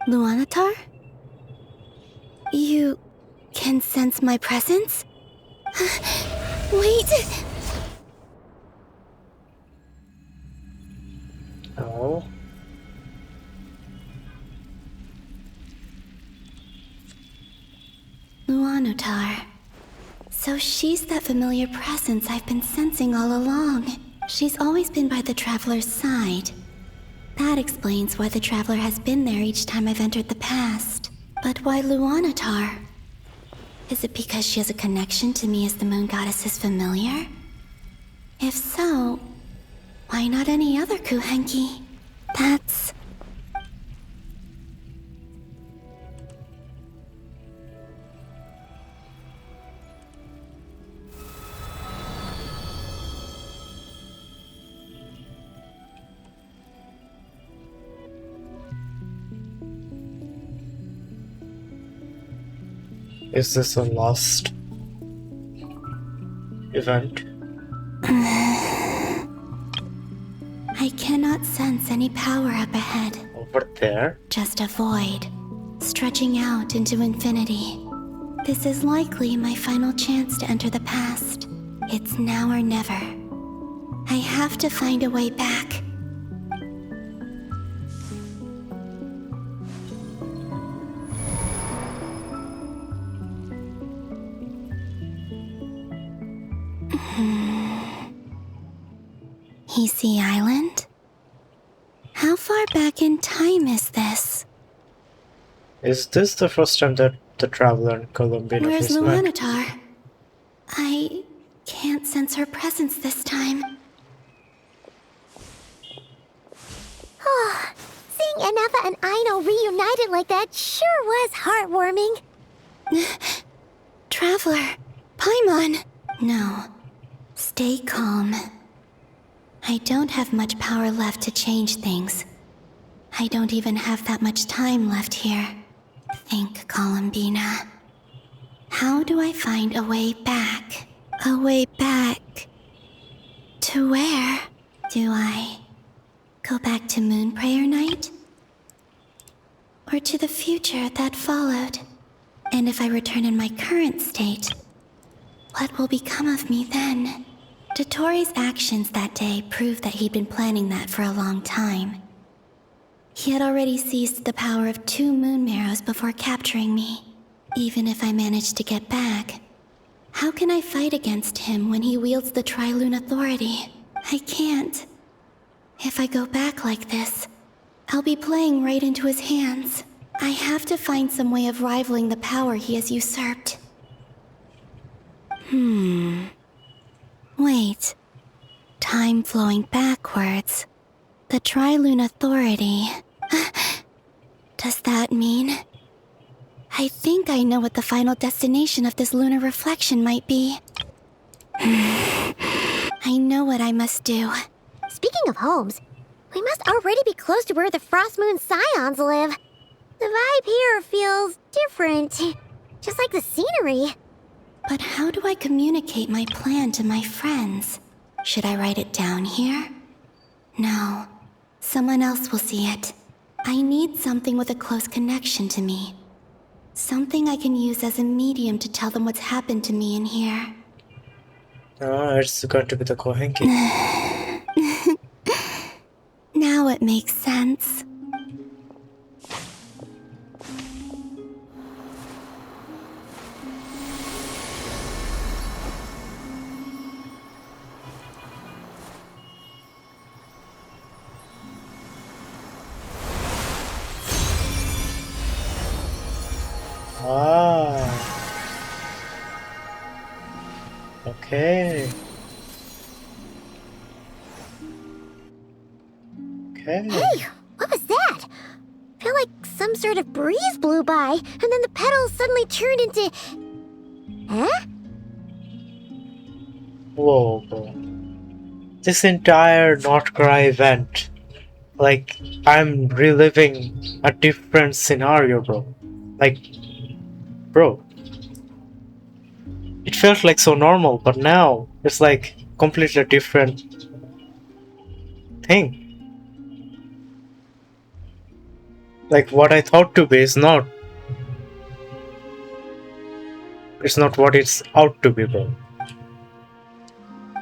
Luanatar? You can sense my presence? Wait! Oh. Luanatar. So she's that familiar presence I've been sensing all along. She's always been by the Traveler's side. That explains why the Traveler has been there each time I've entered the past. But why Luanatar? Is it because she has a connection to me as the Moon Goddess's familiar? If so, why not any other Kuhenki? That's... Is this a lost event? I cannot sense any power up ahead. Over there? Just a void, stretching out into infinity. This is likely my final chance to enter the past. It's now or never. I have to find a way back. Hisi Island? How far back in time is this? Is this the first time that the Traveler and Columbina Where's first met? Luanatar? I can't sense her presence this time. Seeing Anafa and Aino reunited like that sure was heartwarming. Traveler, Paimon. No, stay calm. I don't have much power left to change things. I don't even have that much time left here. Think, Columbina. How do I find a way back? A way back... to where? Do I go back to Moon Prayer Night? Or to the future that followed? And if I return in my current state, what will become of me then? Dotori's actions that day proved that he'd been planning that for a long time. He had already seized the power of 2 Moon Marrows before capturing me. Even if I managed to get back, how can I fight against him when he wields the Tri-Lune Authority? I can't. If I go back like this, I'll be playing right into his hands. I have to find some way of rivaling the power he has usurped. Wait. Time flowing backwards. The Tri-Lune Authority. Does that mean... I think I know what the final destination of this lunar reflection might be. I know what I must do. Speaking of homes, We must already be close to where the Frost Moon Scions live. The vibe here feels different. Just like the scenery. But how do I communicate my plan to my friends? Should I write it down here? No. Someone else will see it. I need something with a close connection to me. Something I can use as a medium to tell them what's happened to me in here. Oh, it's going to be the Kohenki. Now it makes sense. Ah. Okay. Okay. Hey, what was that? I feel like some sort of breeze blew by, and then the petals suddenly turned into... Huh? Whoa, bro. This entire Not Cry event, like, I'm reliving a different scenario, bro. Like, bro. It felt like so normal, but now it's like completely different thing. Like what I thought to be is not. It's not what it's out to be, bro.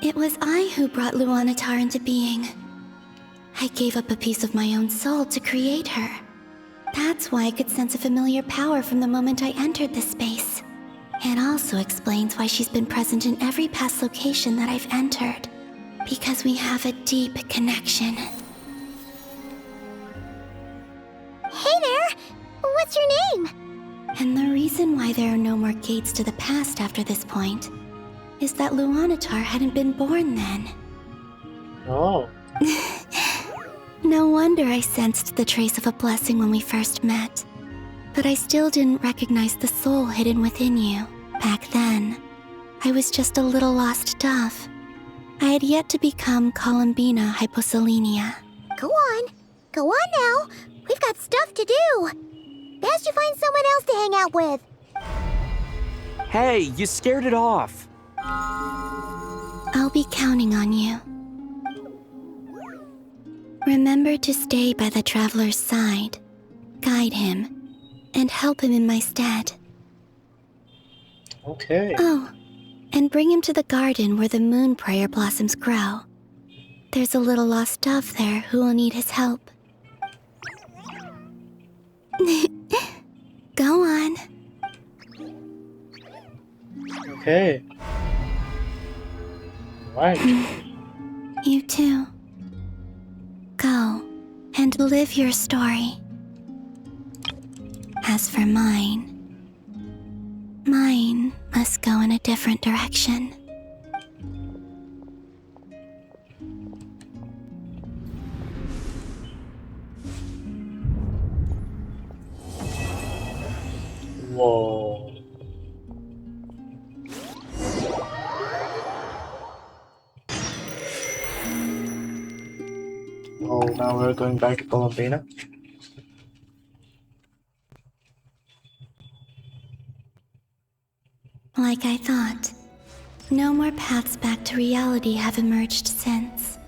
It was I who brought Luanatar into being. I gave up a piece of my own soul to create her. That's why I could sense a familiar power from the moment I entered this space. It also explains why she's been present in every past location that I've entered. Because we have a deep connection. Hey there! What's your name? And the reason why there are no more gates to the past after this point is that Luanatar hadn't been born then. Oh. No wonder I sensed the trace of a blessing when we first met. But I still didn't recognize the soul hidden within you. Back then, I was just a little lost dove. I had yet to become Columbina Hyposelenia. Go on. Go on now. We've got stuff to do. Best you find someone else to hang out with. Hey, you scared it off. I'll be counting on you. Remember to stay by the traveler's side, guide him, and help him in my stead. Okay. Oh, and bring him to the garden where the moon prayer blossoms grow. There's a little lost dove there who will need his help. Go on. Okay. Right. You too. Go and live your story. As for mine must go in a different direction. Whoa. Oh, now we're going back to Columbina. Like I thought, no more paths back to reality have emerged since.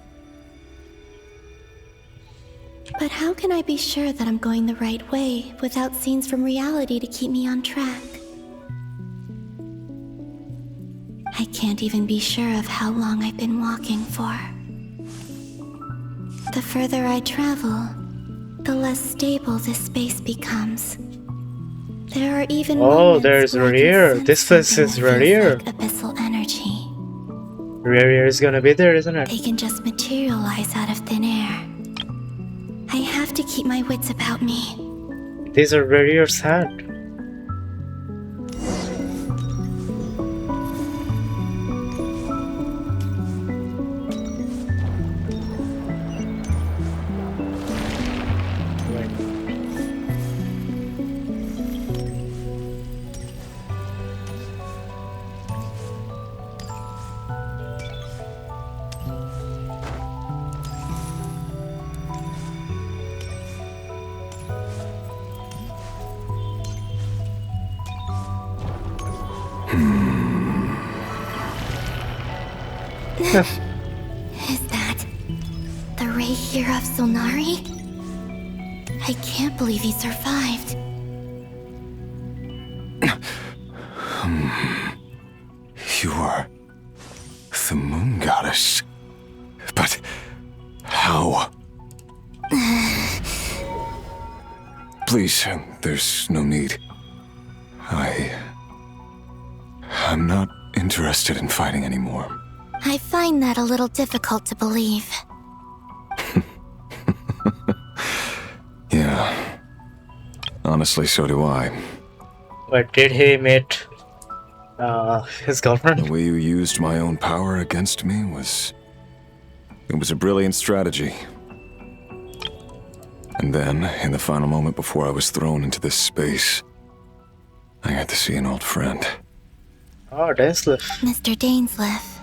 But how can I be sure that I'm going the right way without scenes from reality to keep me on track? I can't even be sure of how long I've been walking for. The further I travel, the less stable this space becomes. There are even there's Rarier. This place is Rarier. like abyssal energy. Rarier is gonna be there, isn't it? They can just materialize out of thin air. I have to keep my wits about me. These are Rarier's hand. Is that the Ray here of Solnari? I can't believe he survived. You are the moon goddess. But how? Please, there's no need. I'm not interested in fighting anymore. I find that a little difficult to believe. Yeah. Honestly, so do I. But did he meet his girlfriend? The way you used my own power against me was... It was a brilliant strategy. And then, in the final moment before I was thrown into this space, I got to see an old friend. Oh, Dainsleif. Mr. Dainsleif.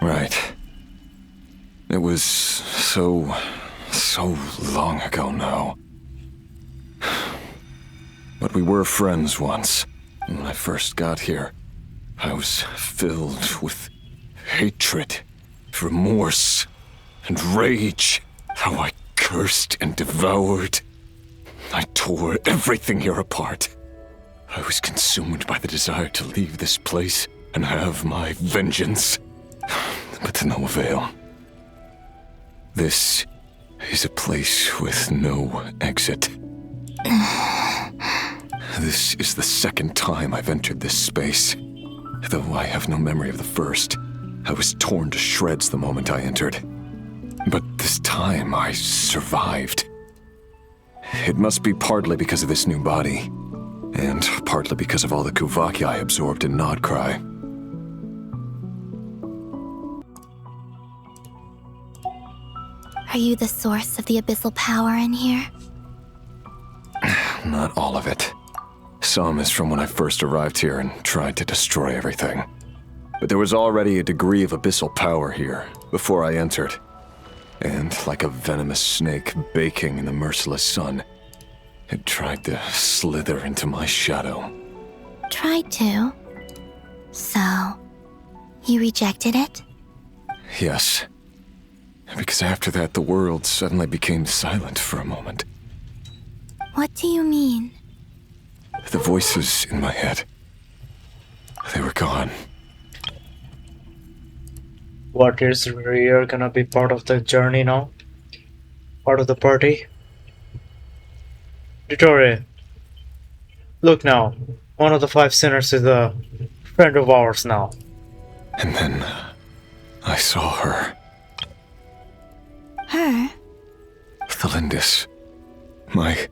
Right. It was so long ago now. But we were friends once. When I first got here, I was filled with hatred, remorse, and rage. How I cursed and devoured. I tore everything here apart. I was consumed by the desire to leave this place and have my vengeance. But to no avail. This is a place with no exit. This is the second time I've entered this space. Though I have no memory of the first. I was torn to shreds the moment I entered. But this time I survived. It must be partly because of this new body. And partly because of all the Kuvaki I absorbed in Nodcry. Are you the source of the abyssal power in here? Not all of it. Some is from when I first arrived here and tried to destroy everything. But there was already a degree of abyssal power here before I entered. And like a venomous snake baking in the merciless sun, it tried to slither into my shadow. Tried to? So, you rejected it? Yes. Because after that, the world suddenly became silent for a moment. What do you mean? The voices in my head, they were gone. What, is Rear gonna be part of the journey now? Part of the party? Dottore, look now. One of the 5 sinners is a friend of ours now. And then I saw her. Her? The Lindis. My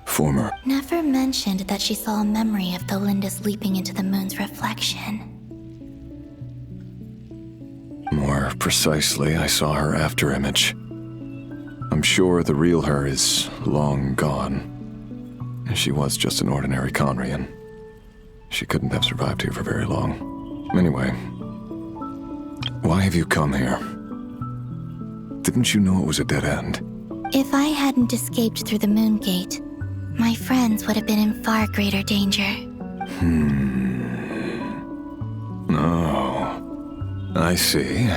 former. Never mentioned that she saw a memory of the Lindis leaping into the moon's reflection. More precisely, I saw her afterimage. I'm sure the real her is long gone. She was just an ordinary Conrian. She couldn't have survived here for very long. Anyway, why have you come here? Didn't you know it was a dead end? If I hadn't escaped through the moon gate, my friends would have been in far greater danger. Oh, I see.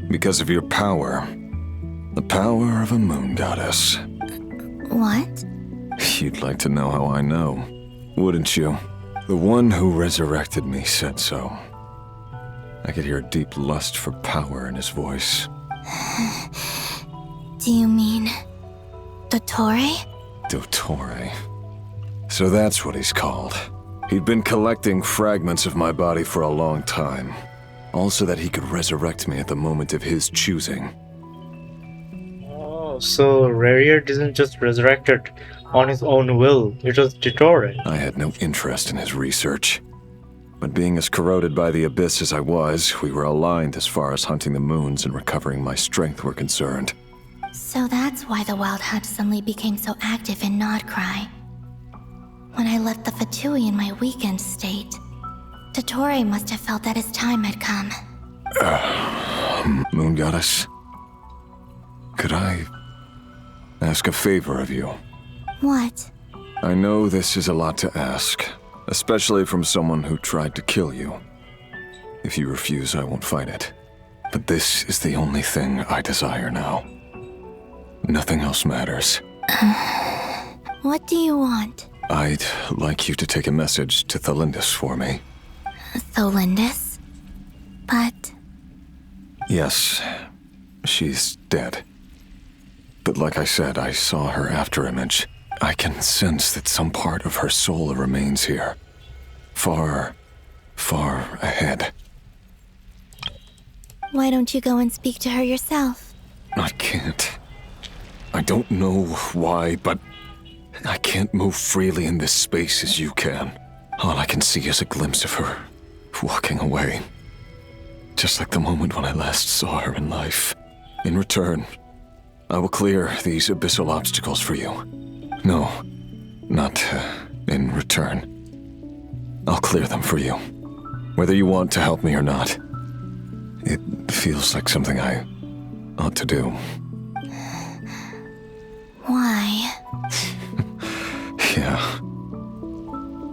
Because of your power. The power of a moon goddess. What? You'd like to know how I know, wouldn't you? The one who resurrected me said so. I could hear a deep lust for power in his voice. Do you mean... Dottore? Dottore. So that's what he's called. He'd been collecting fragments of my body for a long time. All so that he could resurrect me at the moment of his choosing. Oh, so Rear didn't just resurrect it on his own will. It was Dottore. I had no interest in his research. But being as corroded by the abyss as I was, we were aligned as far as hunting the moons and recovering my strength were concerned. So that's why the Wild Hunt suddenly became so active in Nodcry. When I left the Fatui in my weakened state, Dottore must have felt that his time had come. Moon Goddess? Could I ask a favor of you? What? I know this is a lot to ask, especially from someone who tried to kill you. If you refuse, I won't fight it. But this is the only thing I desire now. Nothing else matters. What do you want? I'd like you to take a message to Thelindis for me. Thelindis? But... Yes, she's dead. But like I said, I saw her afterimage. I can sense that some part of her soul remains here. Far, far ahead. Why don't you go and speak to her yourself? I can't. I don't know why, but I can't move freely in this space as you can. All I can see is a glimpse of her walking away. Just like the moment when I last saw her in life. In return, I will clear these abyssal obstacles for you. No, not in return. I'll clear them for you. Whether you want to help me or not. It feels like something I ought to do. Why? Yeah.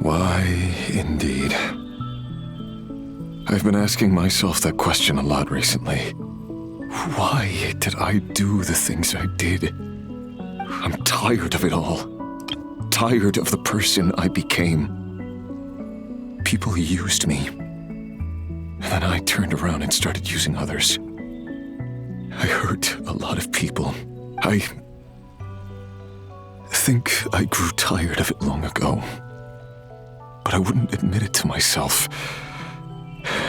Why, indeed. I've been asking myself that question a lot recently. Why did I do the things I did? I'm tired of it all. Tired of the person I became. People used me. And then I turned around and started using others. I hurt a lot of people. I think I grew tired of it long ago. But I wouldn't admit it to myself.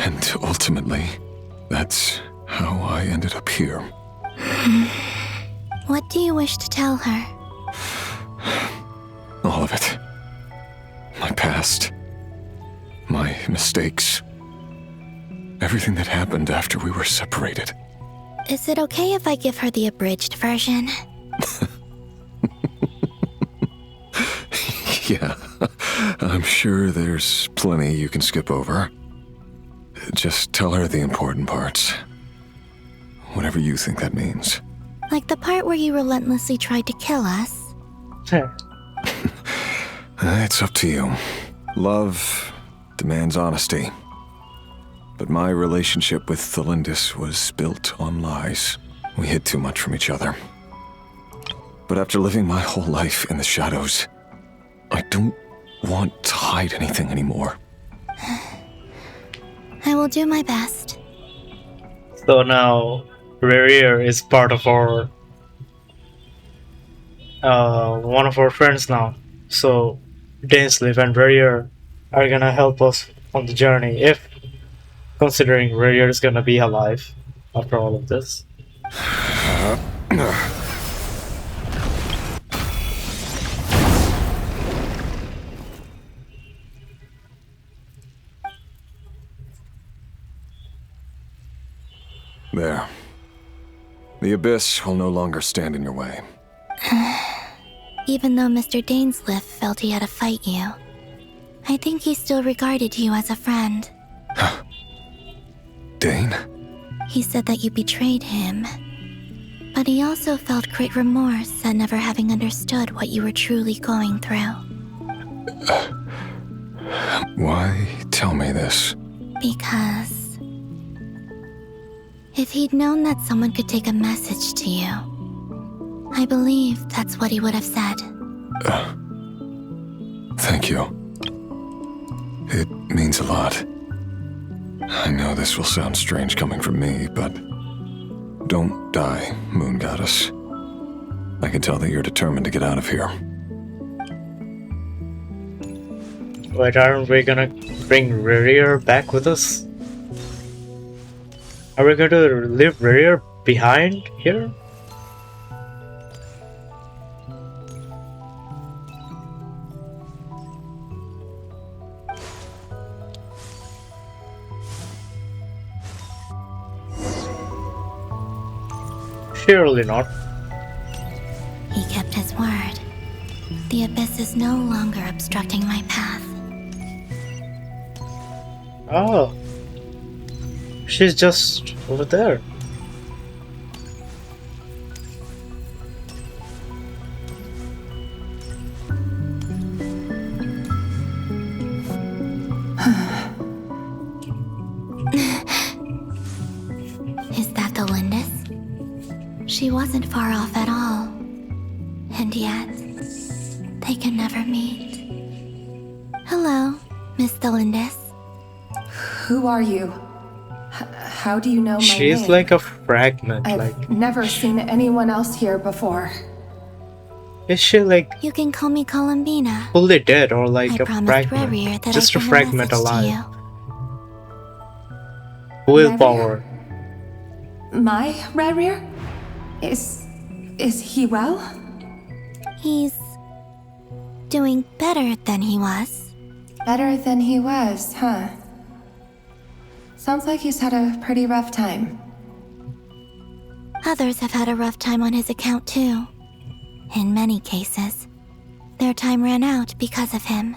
And ultimately, that's how I ended up here. What do you wish to tell her? All of it. My past. My mistakes. Everything that happened after we were separated. Is it okay if I give her the abridged version? Yeah, I'm sure there's plenty you can skip over. Just tell her the important parts. Whatever you think that means. Like the part where you relentlessly tried to kill us? It's up to you. Love demands honesty. But my relationship with Thelindis was built on lies. We hid too much from each other. But after living my whole life in the shadows, I don't want to hide anything anymore. I will do my best. So now, Razer is part of our one of our friends now. So Dainsleif and Razer are gonna help us on the journey, if considering Razer is gonna be alive after all of this. There. The abyss will no longer stand in your way. Even though Mr. Dainsleif felt he had to fight you, I think he still regarded you as a friend. Dane? He said that you betrayed him, but he also felt great remorse at never having understood what you were truly going through. Why tell me this? Because if he'd known that someone could take a message to you, I believe that's what he would have said. Thank you. It means a lot. I know this will sound strange coming from me, but don't die, Moon Goddess. I can tell that you're determined to get out of here. Wait, aren't we gonna bring Razer back with us? Are we going to leave Razer behind here? Surely not. He kept his word. The abyss is no longer obstructing my path. Oh. She's just over there. Is that the Lindis? She wasn't far off at all. And yet, they can never meet. Hello, Miss Delindis. Who are you? How do you know my She's name? like a fragment. I've never seen anyone else here before. Is she like You can call me Columbina. fully dead or like I a promised fragment? Rerir that Just a I'd bring fragment message to alive. you. Willpower. My Rerir? Is he well? He's doing better than he was. Better than he was, huh? Sounds like he's had a pretty rough time. Others have had a rough time on his account too. In many cases, their time ran out because of him.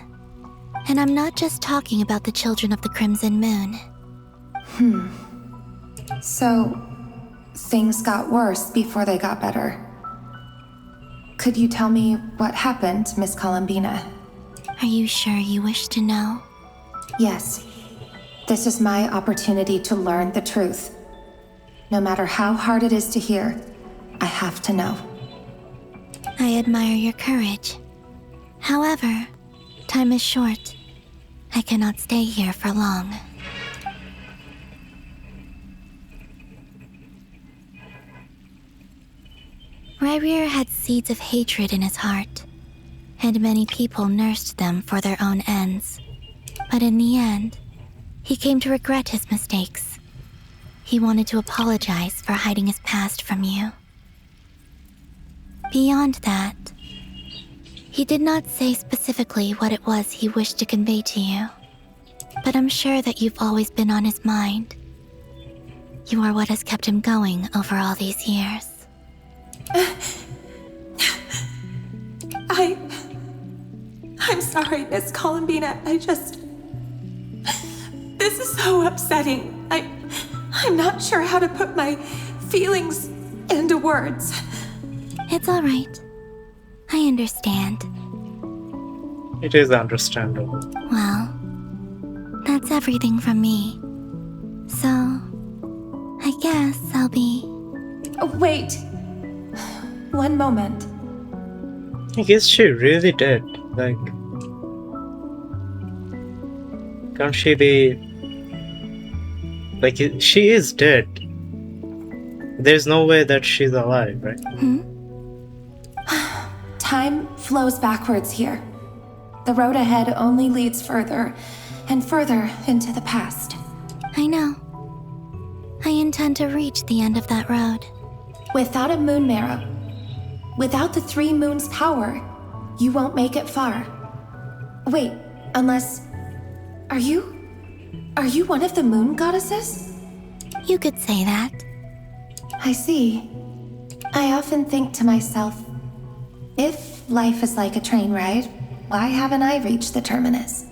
And I'm not just talking about the children of the Crimson Moon. So, things got worse before they got better. Could you tell me what happened, Miss Columbina? Are you sure you wish to know? Yes. This is my opportunity to learn the truth. No matter how hard it is to hear, I have to know. I admire your courage. However, time is short. I cannot stay here for long. Rerir had seeds of hatred in his heart, and many people nursed them for their own ends. But in the end, he came to regret his mistakes. He wanted to apologize for hiding his past from you. Beyond that, he did not say specifically what it was he wished to convey to you, but I'm sure that you've always been on his mind. You are what has kept him going over all these years. I'm sorry, Miss Columbina. This is so upsetting. I'm not sure how to put my feelings into words. It's all right. I understand. It is understandable. Well, that's everything from me. So, I guess I'll be... Wait. One moment. I guess she really dead. Like, can't she be... Like, she is dead. There's no way that she's alive, right? Time flows backwards here. The road ahead only leads further and further into the past. I know. I intend to reach the end of that road. Without a moon marrow, without the 3 moons' power, you won't make it far. Wait, unless... Are you one of the moon goddesses? You could say that. I see. I often think to myself, if life is like a train ride, why haven't I reached the terminus?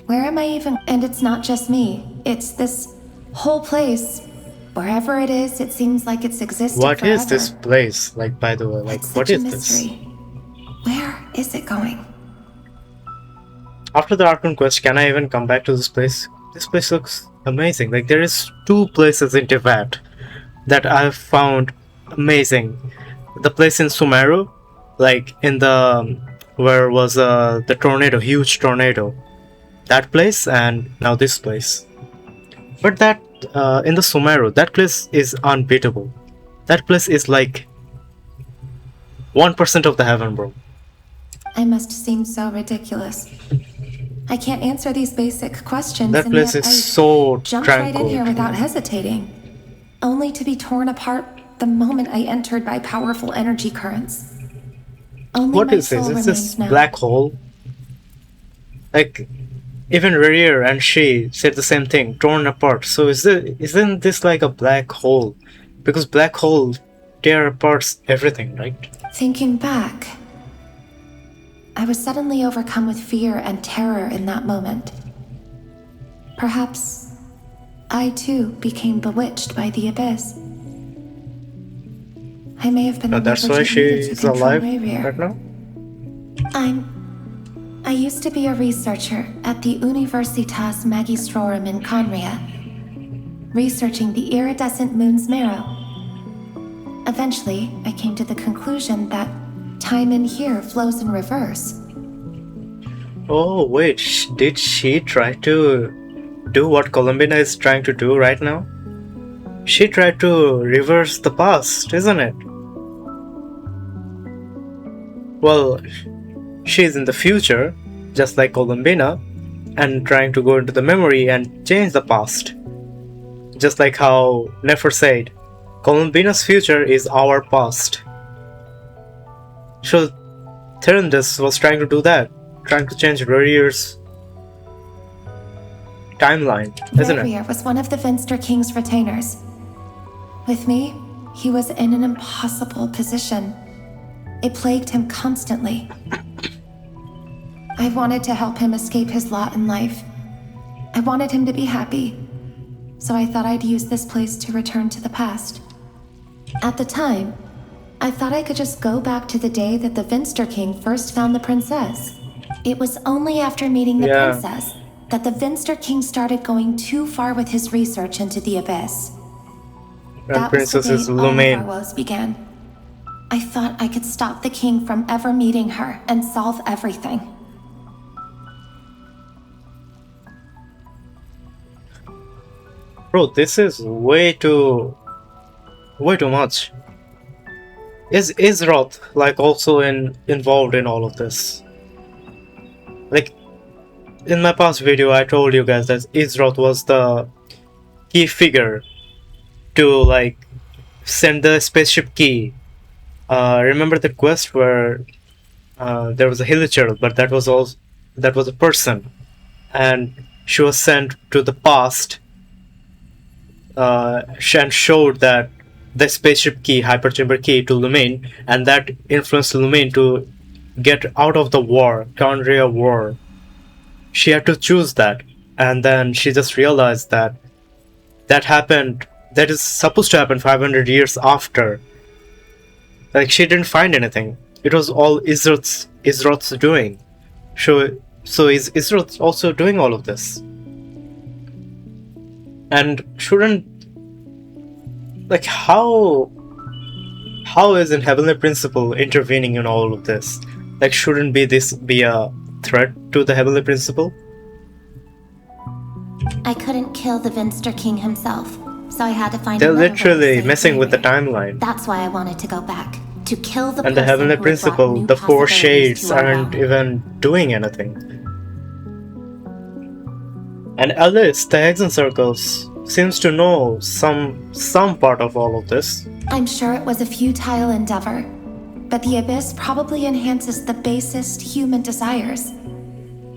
Where am I even? And it's not just me. It's this whole place. Wherever it is, it seems like it's existed What forever. is this place? Like, by the way, like, It's what such is a this? mystery. Where is it going? After the Archon quest, can I even come back to this place? This place looks amazing. Like, there is 2 places in Tibet that I've found amazing. The place in Sumeru, like in the where was the tornado, huge tornado. That place, and now this place. But that in the Sumeru, that place is unbeatable. That place is like 1% of the heaven, bro. I must seem so ridiculous. I can't answer these basic questions. That and place yet is I so jumped right in tranquil. here without hesitating, only to be torn apart the moment I entered by powerful energy currents. Only What my is this? soul Is this remains now. black hole? Like, even Rerir and she said the same thing, torn apart. So isn't this like a black hole? Because black hole tear apart everything, right? Thinking back, I was suddenly overcome with fear and terror in that moment. Perhaps I too became bewitched by the abyss. I may have been the That's why leverage she needed to is control alive Rerir. right now? I used to be a researcher at the Universitas Magistrorum in Conria. researching the iridescent moon's marrow. Eventually, I came to the conclusion that time in here flows in reverse. Oh wait, did she try to do what Columbina is trying to do right now? She tried to reverse the past, isn't it? Well, she's in the future, just like Columbina, and trying to go into the memory and change the past. Just like how Nefer said, Columbina's future is our past. So Therendis was trying to do that, trying to change Rarier's timeline, isn't it? Rarier was one of the Finster King's retainers. With me, he was in an impossible position. It plagued him constantly. I wanted to help him escape his lot in life. I wanted him to be happy. So I thought I'd use this place to return to the past. At the time, I thought I could just go back to the day that the Finster King first found the princess. It was only after meeting the princess that the Finster King started going too far with his research into the abyss. And Princess is all of our Lumaine. woes began. I thought I could stop the king from ever meeting her and solve everything. Bro, this is way too much. Is Izroth like also involved in all of this? Like in my past video I told you guys that Izroth was the key figure to like send the spaceship key. Remember the quest where there was a Hilichurl, but that was a person, and she was sent to the past and showed that the spaceship key, hyperchamber key, to Lumaine, and that influenced Lumaine to get out of the war, Kandria war. She had to choose that, and then she just realized that happened. That is supposed to happen 500 years after. Like, she didn't find anything. It was all Izroth's doing. So is Izroth also doing all of this? And shouldn't, like, how is in Heavenly Principle intervening in all of this? Like, shouldn't this be a threat to the Heavenly Principle? I couldn't kill the Finster King himself, so I had to find They're another way to literally save messing with the Riri. timeline. That's why I wanted to go back. To kill the And the person Heavenly who brought Principle, new the four possibilities shades to our aren't realm. even doing anything. And Alice, the Hexen Circles, seems to know some part of all of this. I'm sure it was a futile endeavor, but the abyss probably enhances the basest human desires.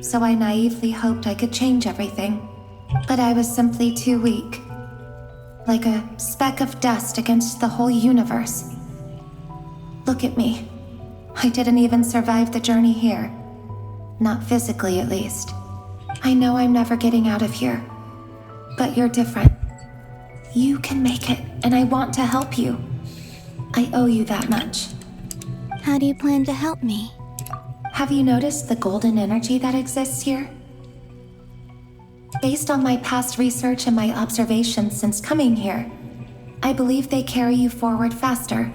So I naively hoped I could change everything. But I was simply too weak. Like a speck of dust against the whole universe. Look at me. I didn't even survive the journey here. Not physically, at least. I know I'm never getting out of here. But you're different. You can make it, and I want to help you. I owe you that much. How do you plan to help me? Have you noticed the golden energy that exists here? Based on my past research and my observations since coming here, I believe they carry you forward faster.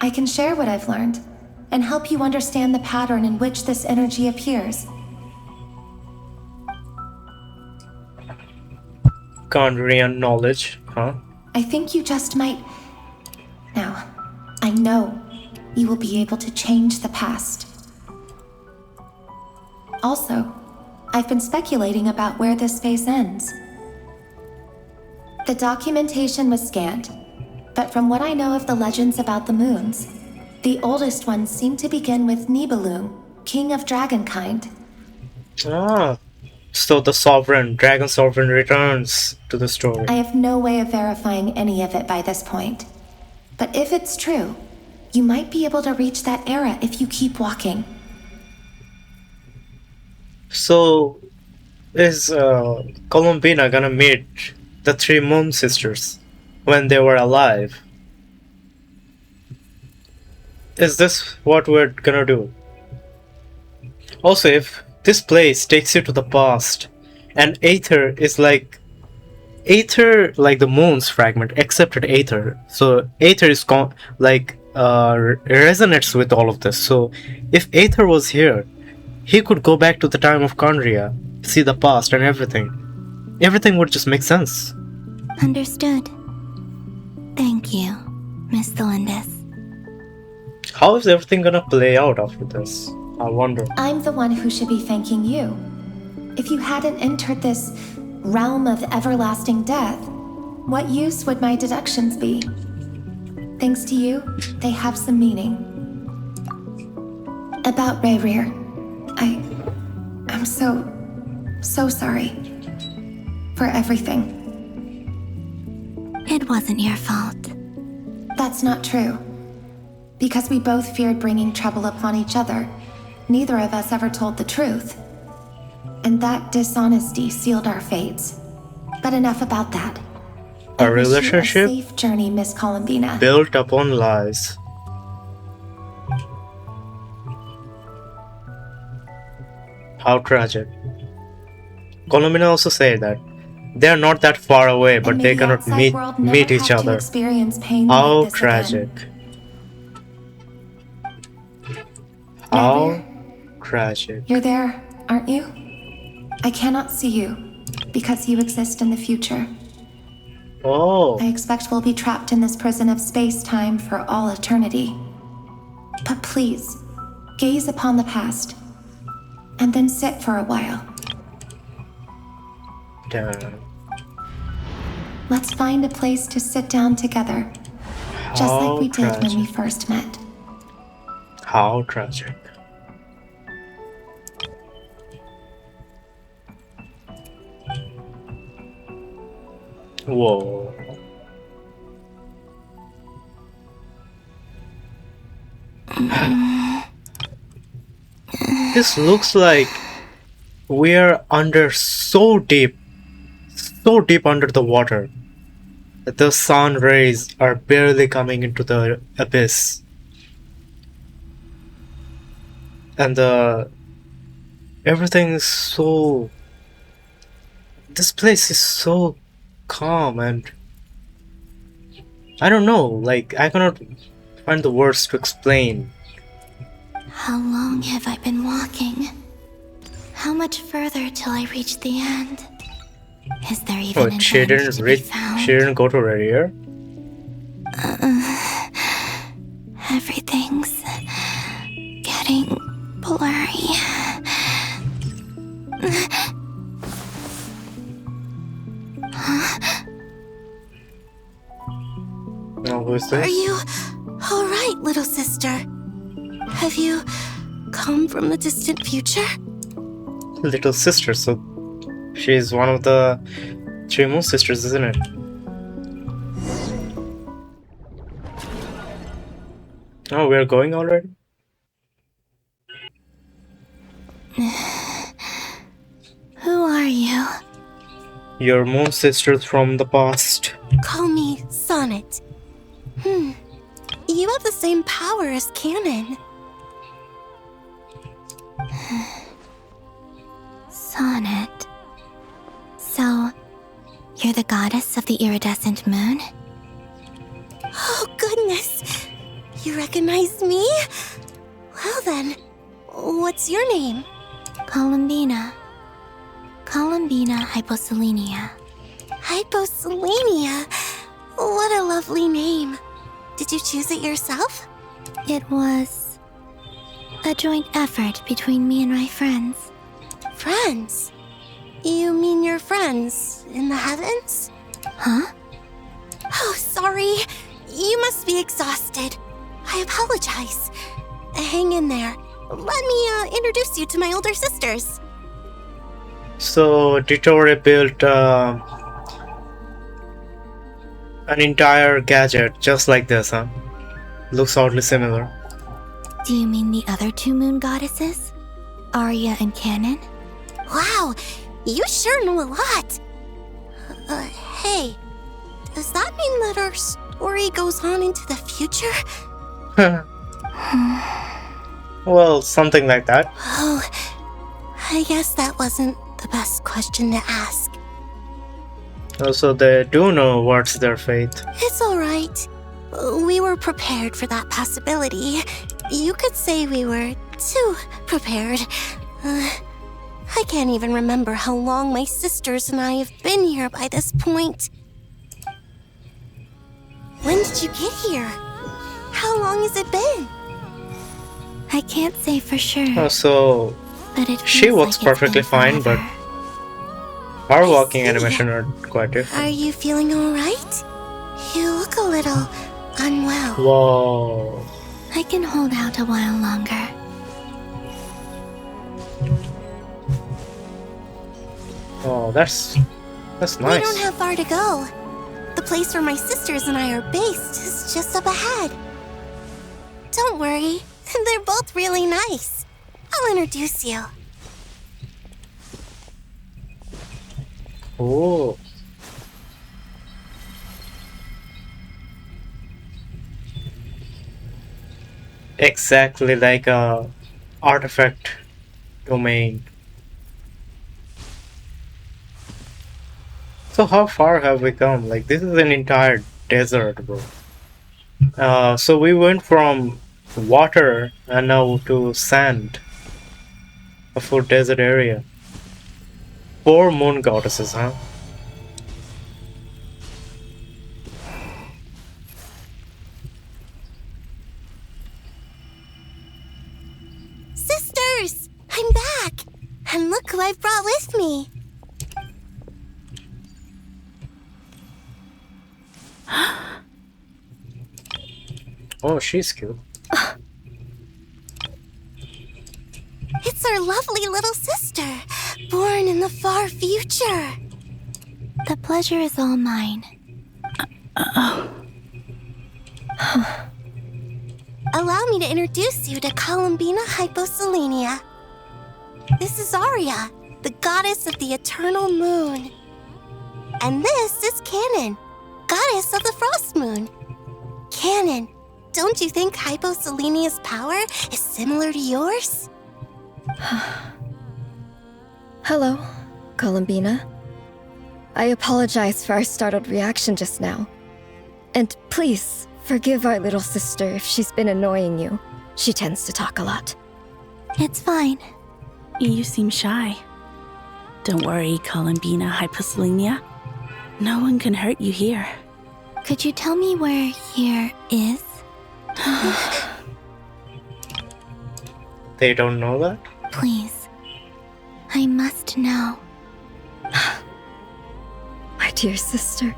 I can share what I've learned and help you understand the pattern in which this energy appears. Kandrian knowledge, huh? I think you just might... Now, I know you will be able to change the past. Also, I've been speculating about where this phase ends. The documentation was scanned, but from what I know of the legends about the moons, the oldest ones seem to begin with Nibelung, king of dragonkind. Ah, so the dragon sovereign returns to the story. I have no way of verifying any of it by this point. But if it's true, you might be able to reach that era if you keep walking. So, is Columbina gonna meet the three Moon Sisters when they were alive? Is this what we're gonna do? Also, if this place takes you to the past, and Aether is like Aether, like the moon's fragment, accepted Aether. So Aether is resonates with all of this. So if Aether was here, he could go back to the time of Conria, see the past and everything. Everything would just make sense. Understood. Thank you, Miss Delindis. How is everything gonna play out after this? I wonder. I'm the one who should be thanking you. If you hadn't entered this realm of everlasting death, what use would my deductions be? Thanks to you, they have some meaning. About Razer, I'm so sorry. For everything. It wasn't your fault. That's not true. Because we both feared bringing trouble upon each other, neither of us ever told the truth. And that dishonesty sealed our fates. But enough about that. A relationship a safe journey, Miss Columbina. Built upon lies. How tragic. Columbina also said that they are not that far away, but they cannot meet each other. How tragic. How tragic. You're there, aren't you? I cannot see you, because you exist in the future. Oh. I expect we'll be trapped in this prison of space-time for all eternity. But please, gaze upon the past, and then sit for a while. Damn. Let's find a place to sit down together, just like we did when we first met. How tragic. Whoa. This looks like we're under so deep under the water that the sun rays are barely coming into the abyss. And everything is so... This place is so calm and... I don't know, like, I cannot find the words to explain. How long have I been walking? How much further till I reach the end? Is there even an end to be found? She didn't go to Razer? Everything's getting blurry. Oh, who is this? Are you alright, little sister? Have you come from the distant future? Little sister, so she's one of the 3 Moon sisters, isn't it? Oh, we're going already? Who are you? Your Moon sisters from the past. Call me Sonnet. You have the same power as Canon. Sonnet. So, you're the goddess of the iridescent moon? Oh, goodness! You recognize me? Well then, what's your name? Columbina. Columbina Hyposelenia. Hyposelenia? What a lovely name. Did you choose it yourself? It was a joint effort between me and my friends. Friends? You mean your friends in the heavens? Huh? Oh, sorry. You must be exhausted. I apologize. Hang in there. Let me introduce you to my older sisters. So, Ditore built an entire gadget just like this, huh? Looks oddly similar. Do you mean the other 2 moon goddesses? Arya and Canon? Wow, you sure know a lot. Hey, does that mean that our story goes on into the future? Well, something like that. Oh, I guess that wasn't the best question to ask. So they do know what's their fate. It's alright. We were prepared for that possibility. You could say we were too prepared. I can't even remember how long my sisters and I have been here by this point. When did you get here? How long has it been? I can't say for sure. So But it she feels works like it's perfectly been fine, but forever. her walking see. animation are quite different. Are you feeling alright? You look a little unwell. Whoa. I can hold out a while longer. Oh, that's nice. We don't have far to go. The place where my sisters and I are based is just up ahead. Don't worry, they're both really nice. I'll introduce you. Oh. Exactly like a artifact domain. So how far have we come? Like this is an entire desert, bro. So we went from water and now to sand. A full desert area. 4 moon goddesses, huh? Sisters! I'm back! And look who I've brought with me. Oh, she's cute. It's our lovely little sister, born in the far future. The pleasure is all mine. Allow me to introduce you to Columbina Hyposelenia. This is Aria, the goddess of the eternal moon. And this is Canon, goddess of the frost moon. Canon, don't you think Hyposelenia's power is similar to yours? Hello, Columbina. I apologize for our startled reaction just now. And please, forgive our little sister if she's been annoying you. She tends to talk a lot. It's fine. You seem shy. Don't worry, Columbina Hyposelenia. No one can hurt you here. Could you tell me where here is? They don't know that? Please. I must know. My dear sister,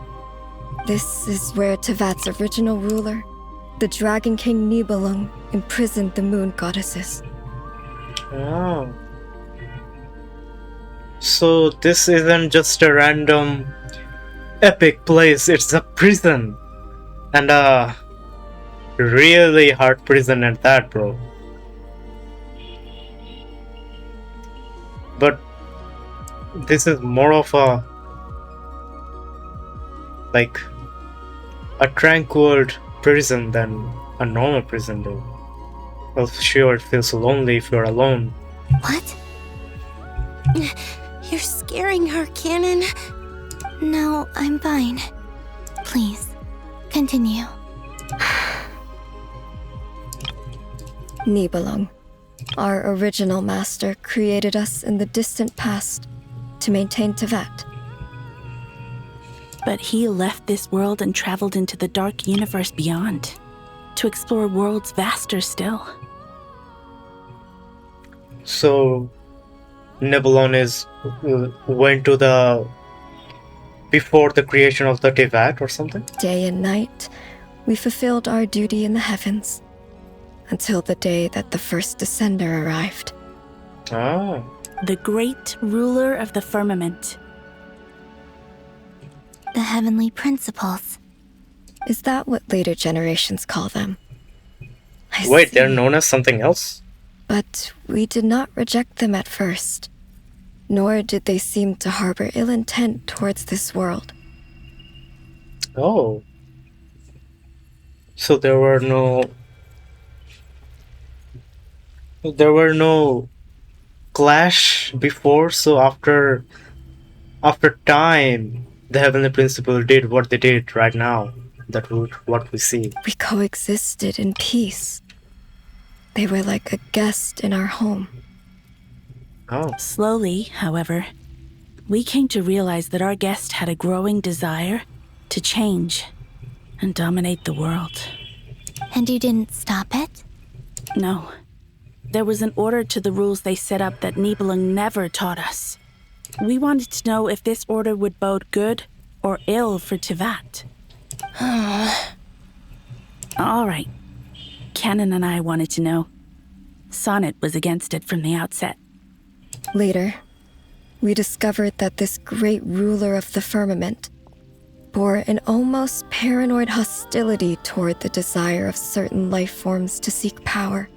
this is where Tevat's original ruler, the Dragon King Nibelung, imprisoned the moon goddesses. Oh. So this isn't just a random epic place, it's a prison. And a really hard prison at that, bro. But this is more of a like a tranquil prison than a normal prison, though. Well, sure, it feels lonely if you're alone. What? You're scaring her, Canon. No, I'm fine. Please, continue. Nibelung, our original master, created us in the distant past to maintain Tevat. But he left this world and traveled into the dark universe beyond, to explore worlds vaster still. So, Nibelung went to the before the creation of the Tevat or something? Day and night, we fulfilled our duty in the heavens, until the day that the first descender arrived. Ah. The great ruler of the firmament. The heavenly principles. Is that what later generations call them? Wait, they're known as something else? But we did not reject them at first, nor did they seem to harbor ill intent towards this world. Oh. So there were no clash before, so after time the Heavenly Principle did what they did right now. That what we see. We coexisted in peace. They were like a guest in our home. Oh. Slowly, however, we came to realize that our guest had a growing desire to change and dominate the world. And you didn't stop it? No. There was an order to the rules they set up that Nibelung never taught us. We wanted to know if this order would bode good or ill for Teyvat. All right. Canon and I wanted to know. Sonnet was against it from the outset. Later, we discovered that this great ruler of the firmament bore an almost paranoid hostility toward the desire of certain life forms to seek power.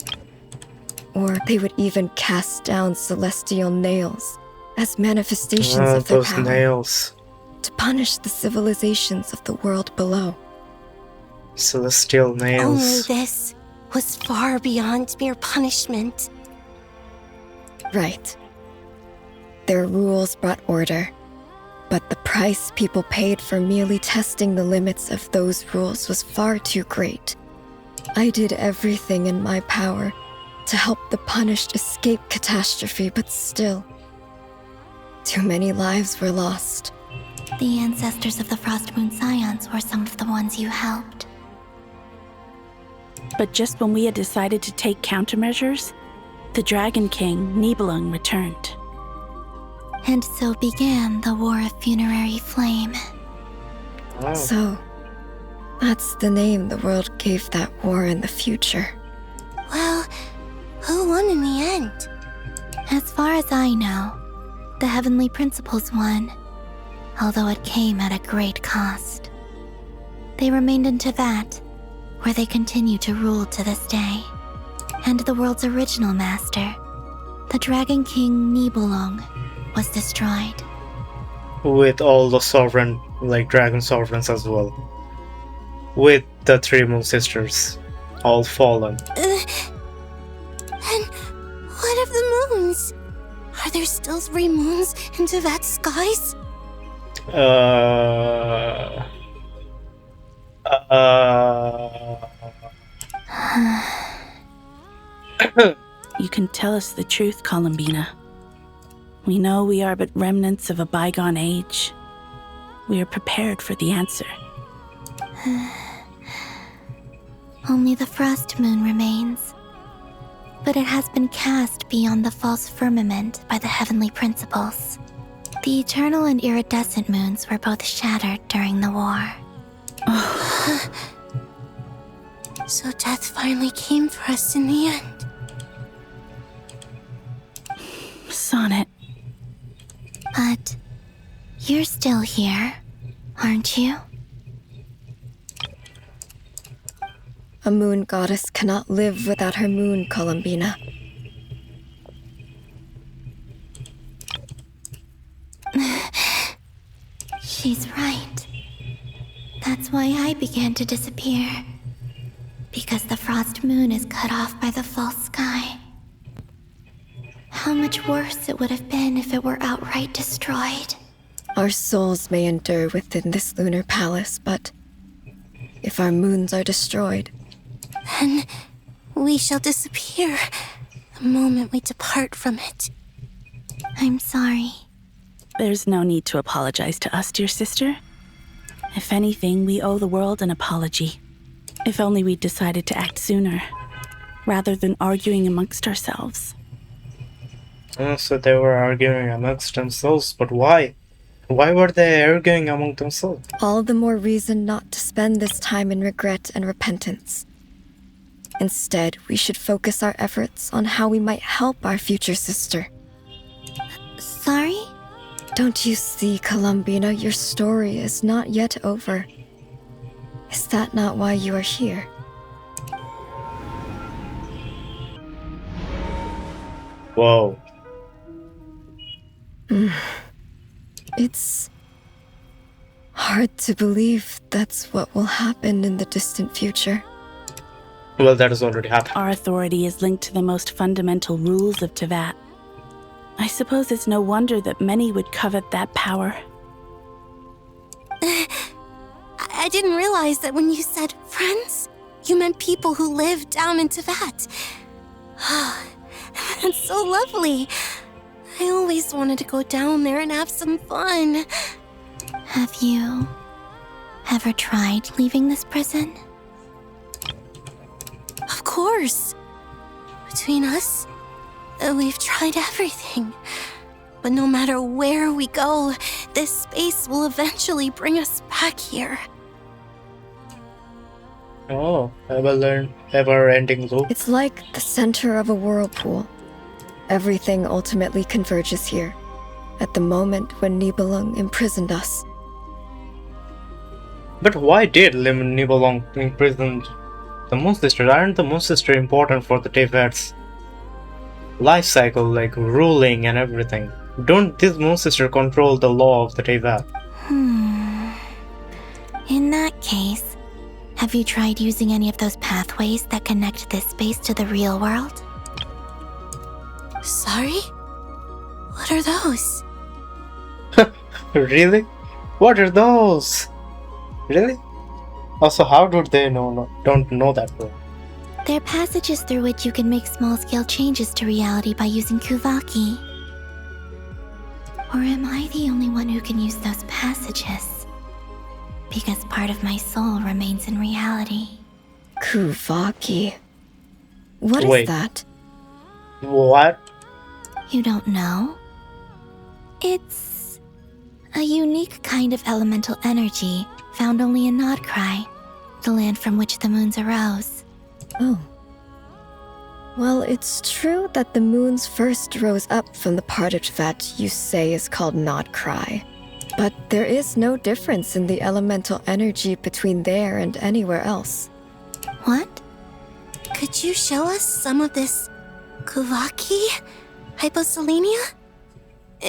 Or they would even cast down celestial nails as manifestations of their those power. Nails. To punish the civilizations of the world below. Celestial nails. Only this was far beyond mere punishment. Right. Their rules brought order, but the price people paid for merely testing the limits of those rules was far too great. I did everything in my power to help the punished escape catastrophe, but still, too many lives were lost. The ancestors of the Frost Moon Scions were some of the ones you helped. But just when we had decided to take countermeasures, the Dragon King, Nibelung, returned. And so began the War of Funerary Flame. Oh. So, that's the name the world gave that war in the future. Well, who won in the end? As far as I know, the Heavenly Principles won, although it came at a great cost. They remained in Teyvat, where they continue to rule to this day. And the world's original master, the Dragon King Nibelung, was destroyed. With all the sovereign, like dragon sovereigns as well. With the three moon sisters, all fallen. And what of the moons? Are there still 3 moons in Teyvat's skies? You can tell us the truth, Columbina. We know we are but remnants of a bygone age. We are prepared for the answer. Only the Frost Moon remains. But it has been cast beyond the false firmament by the Heavenly Principles. The eternal and iridescent moons were both shattered during the war. So death finally came for us in the end. Sonnet. But you're still here, aren't you? A moon goddess cannot live without her moon, Columbina. She's right. That's why I began to disappear. Because the Frost Moon is cut off by the false sky. How much worse it would have been if it were outright destroyed. Our souls may endure within this lunar palace, but if our moons are destroyed, then we shall disappear the moment we depart from it. I'm sorry. There's no need to apologize to us, dear sister. If anything, we owe the world an apology. If only we'd decided to act sooner, rather than arguing amongst ourselves. So they were arguing amongst themselves, but why? Why were they arguing among themselves? all the more reason not to spend this time in regret and repentance. Instead, we should focus our efforts on how we might help our future sister. Sorry? Don't you see, Columbina, your story is not yet over. Is that not why you are here? Whoa. It's hard to believe that's what will happen in the distant future. Well, that has already happened. Our authority is linked to the most fundamental rules of Teyvat. I suppose it's no wonder that many would covet that power. I didn't realize that when you said friends, you meant people who live down in Tibet. That's so lovely. I always wanted to go down there and have some fun. Have you ever tried leaving this prison? Of course. Between us, we've tried everything. But no matter where we go, this space will eventually bring us back here. Oh, ever-ending loop. It's like the center of a whirlpool. Everything ultimately converges here, at the moment when Nibelung imprisoned us. But why did Nibelung imprison the Moon Sister? Aren't the Moon Sister important for the Teyvat's life cycle, like ruling and everything? Don't this Moon Sister control the law of the Teyvat? In that case, have you tried using any of those pathways that connect this space to the real world? Sorry? What are those? Really? What are those? Really? Also, how do they don't know that, bro? They're passages through which you can make small-scale changes to reality by using Kuvaki. Or am I the only one who can use those passages? Because part of my soul remains in reality. Kuvaki. What Wait. is that? What? You don't know? It's a unique kind of elemental energy found only in Nodcry, the land from which the moons arose. Oh. Well, it's true that the moons first rose up from the part of Teyvat you say is called Nodcry. But there is no difference in the elemental energy between there and anywhere else. What? Could you show us some of this Kuvaki? Hyposelenia?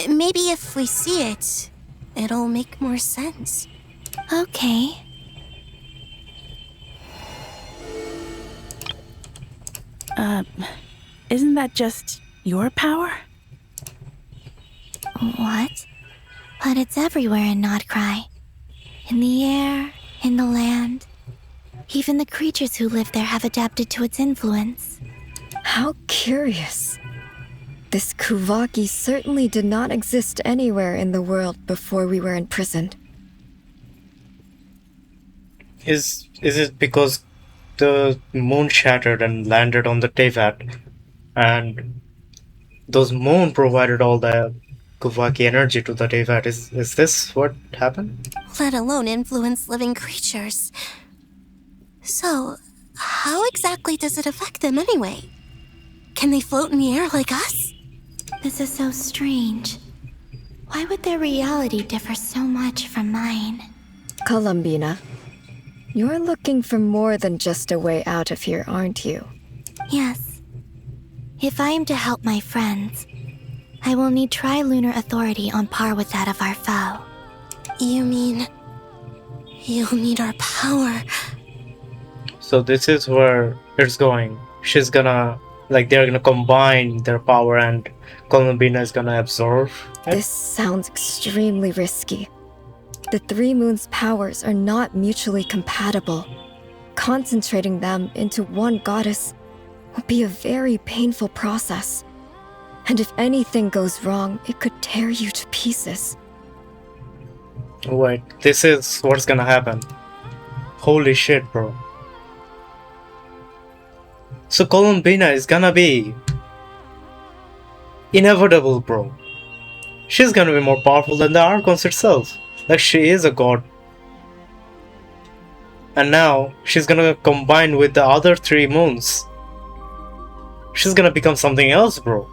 Maybe if we see it, it'll make more sense. Okay. Isn't that just your power? What? But it's everywhere in Nodcry. In the air, in the land. Even the creatures who live there have adapted to its influence. How curious. This Kuvaki certainly did not exist anywhere in the world before we were imprisoned. Is it because the moon shattered and landed on the Teyvat, and those moon provided all the Kuvaki energy to the Teyvat? Is this what happened? Let alone influence living creatures. So, how exactly does it affect them anyway? Can they float in the air like us? This is so strange. Why would their reality differ so much from mine? Columbina, you're looking for more than just a way out of here, aren't you? Yes. If I am to help my friends, I will need tri-lunar authority on par with that of our foe. You mean you'll need our power? So this is where it's going. She's gonna, like, they're gonna combine their power and Columbina is gonna absorb it? This sounds extremely risky. The three moons' powers are not mutually compatible. Concentrating them into one goddess will be a very painful process. And if anything goes wrong, it could tear you to pieces. Wait, this is what's gonna happen. Holy shit, bro. So Columbina is gonna be inevitable, bro. She's gonna be more powerful than the Archons itself. Like, she is a god. And now she's gonna combine with the other three moons. She's gonna become something else, bro.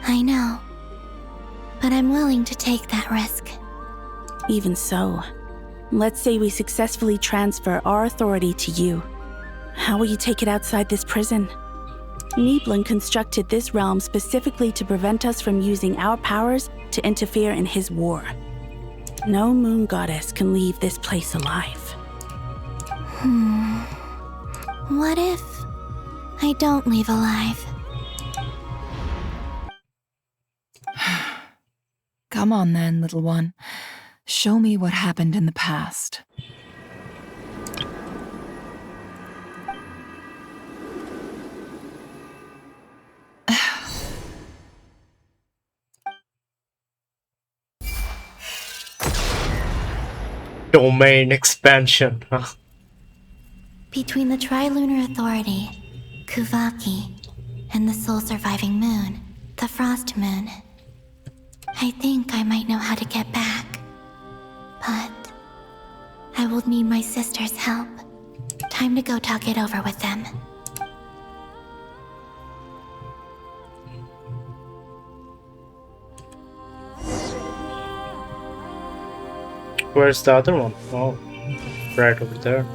I know. But I'm willing to take that risk. Even so, let's say we successfully transfer our authority to you. How will you take it outside this prison? Nibelung constructed this realm specifically to prevent us from using our powers to interfere in his war. No moon goddess can leave this place alive. What if I don't leave alive? Come on then, little one. Show me what happened in the past. domain expansion. Between the Trilunar Authority, Kuvaki, and the sole surviving moon, the Frost Moon, I think I might know how to get back. But I will need my sister's help. Time to go talk it over with them. Where's the other one? Oh, right over there.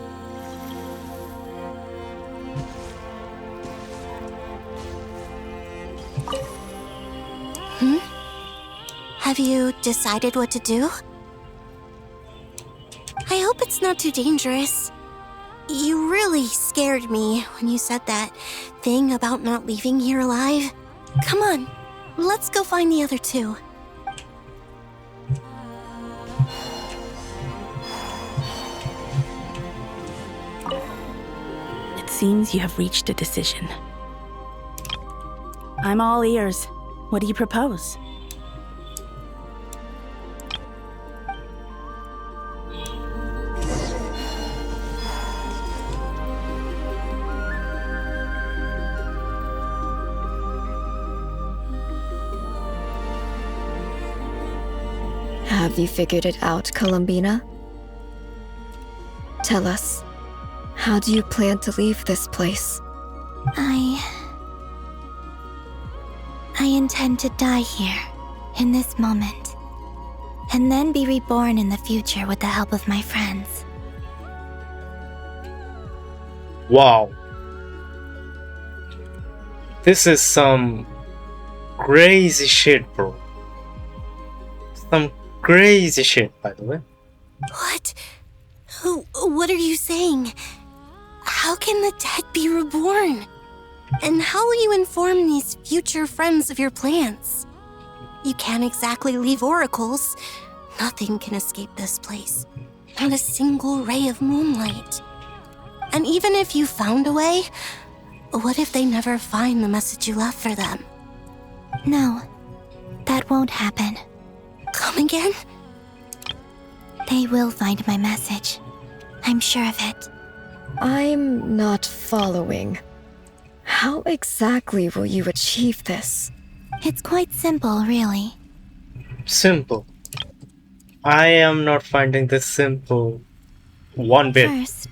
Have you decided what to do? I hope it's not too dangerous. You really scared me when you said that thing about not leaving here alive. Come on, let's go find the other two. It seems you have reached a decision. I'm all ears. What do you propose? Have you figured it out, Columbina? Tell us, how do you plan to leave this place? I intend to die here, in this moment, and then be reborn in the future with the help of my friends. Wow. This is some crazy shit, bro. Some crazy shit, by the way. What? What are you saying? How can the dead be reborn? And how will you inform these future friends of your plans? You can't exactly leave oracles. Nothing can escape this place. Not a single ray of moonlight. And even if you found a way, what if they never find the message you left for them? No, that won't happen. Come again? They will find my message. I'm sure of it. I'm not following. How exactly will you achieve this? It's quite simple, really. Simple. I am not finding this simple one bit. First,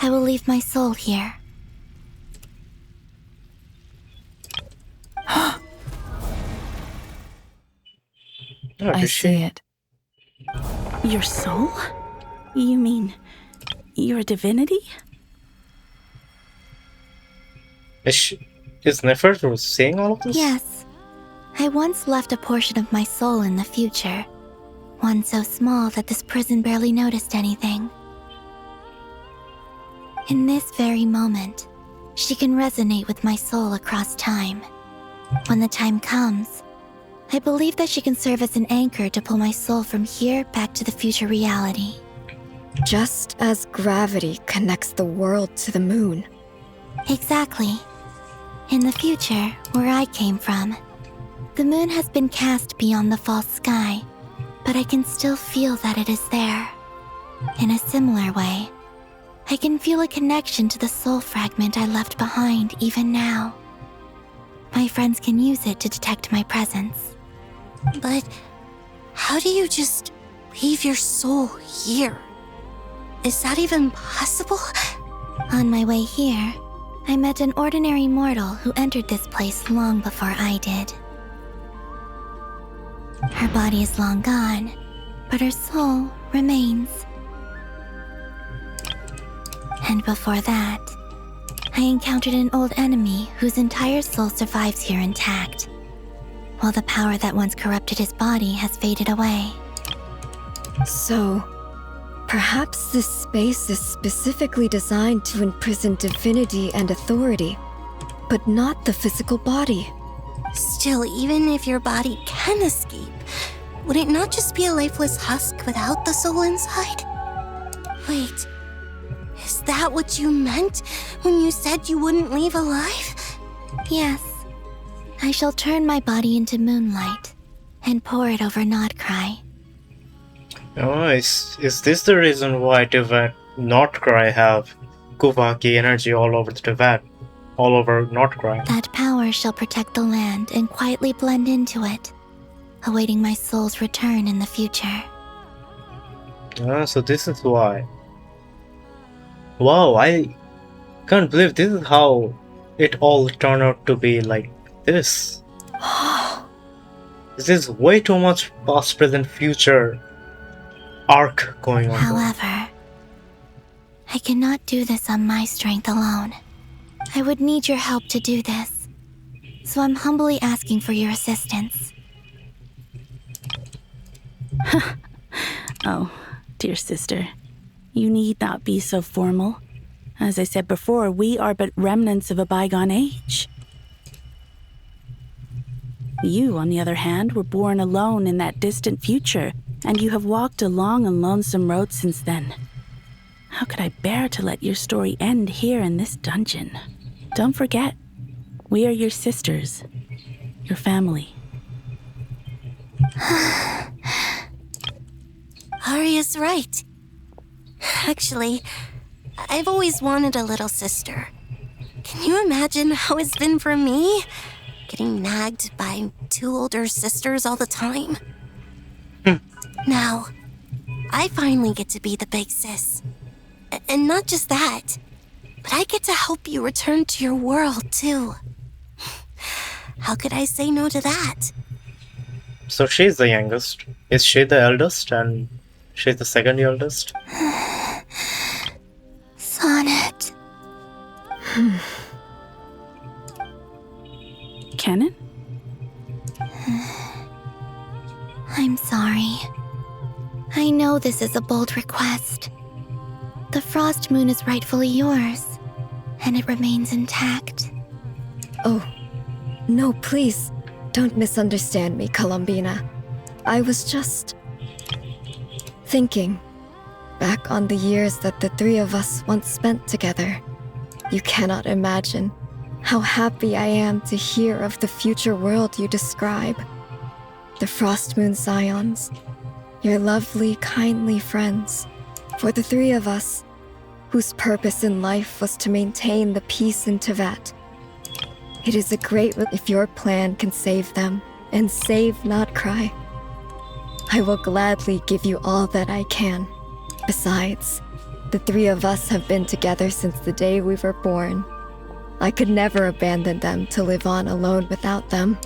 I will leave my soul here. I see it. Your soul? You mean you're a divinity? Is Nefertiti saying all of this? Yes. I once left a portion of my soul in the future. One so small that this prison barely noticed anything. In this very moment, she can resonate with my soul across time. When the time comes, I believe that she can serve as an anchor to pull my soul from here back to the future reality. Just as gravity connects the world to the moon. Exactly. In the future, where I came from, the moon has been cast beyond the false sky, but I can still feel that it is there. In a similar way, I can feel a connection to the soul fragment I left behind even now. My friends can use it to detect my presence. But how do you just leave your soul here? Is that even possible? On my way here, I met an ordinary mortal who entered this place long before I did. Her body is long gone, but her soul remains. And before that, I encountered an old enemy whose entire soul survives here intact, while the power that once corrupted his body has faded away. So, perhaps this space is specifically designed to imprison divinity and authority, but not the physical body. Still, even if your body can escape, would it not just be a lifeless husk without the soul inside? Wait, is that what you meant when you said you wouldn't leave alive? Yes. I shall turn my body into moonlight and pour it over Nodcry. Oh, is this the reason why Tibet Nordcry have Kuvaki energy all over the Tibet? All over Nordcry? That power shall protect the land and quietly blend into it, awaiting my soul's return in the future. Ah, so this is why. Wow, I can't believe this is how it all turned out to be like this. This is way too much past, present, future arc going on. However, I cannot do this on my strength alone. I would need your help to do this, so I'm humbly asking for your assistance. Oh, dear sister, you need not be so formal. As I said before, we are but remnants of a bygone age. You, on the other hand, were born alone in that distant future, and you have walked a long and lonesome road since then. How could I bear to let your story end here in this dungeon? Don't forget, we are your sisters, your family. Arya's right. Actually, I've always wanted a little sister. Can you imagine how it's been for me? Getting nagged by 2 older sisters all the time. Now, I finally get to be the big sis. And not just that, but I get to help you return to your world, too. How could I say no to that? So she's the youngest. Is she the eldest and she's the second eldest? Sonnet. Canon? I'm sorry. I know this is a bold request. The Frost Moon is rightfully yours, and it remains intact. Oh, no, please, don't misunderstand me, Columbina. I was just thinking back on the years that the 3 of us once spent together. You cannot imagine how happy I am to hear of the future world you describe. The Frost Moon Scions, your lovely, kindly friends. For the 3 of us, whose purpose in life was to maintain the peace in Teyvat. It is a great if your plan can save them, and save Nordcry. I will gladly give you all that I can. Besides, the 3 of us have been together since the day we were born. I could never abandon them to live on alone without them.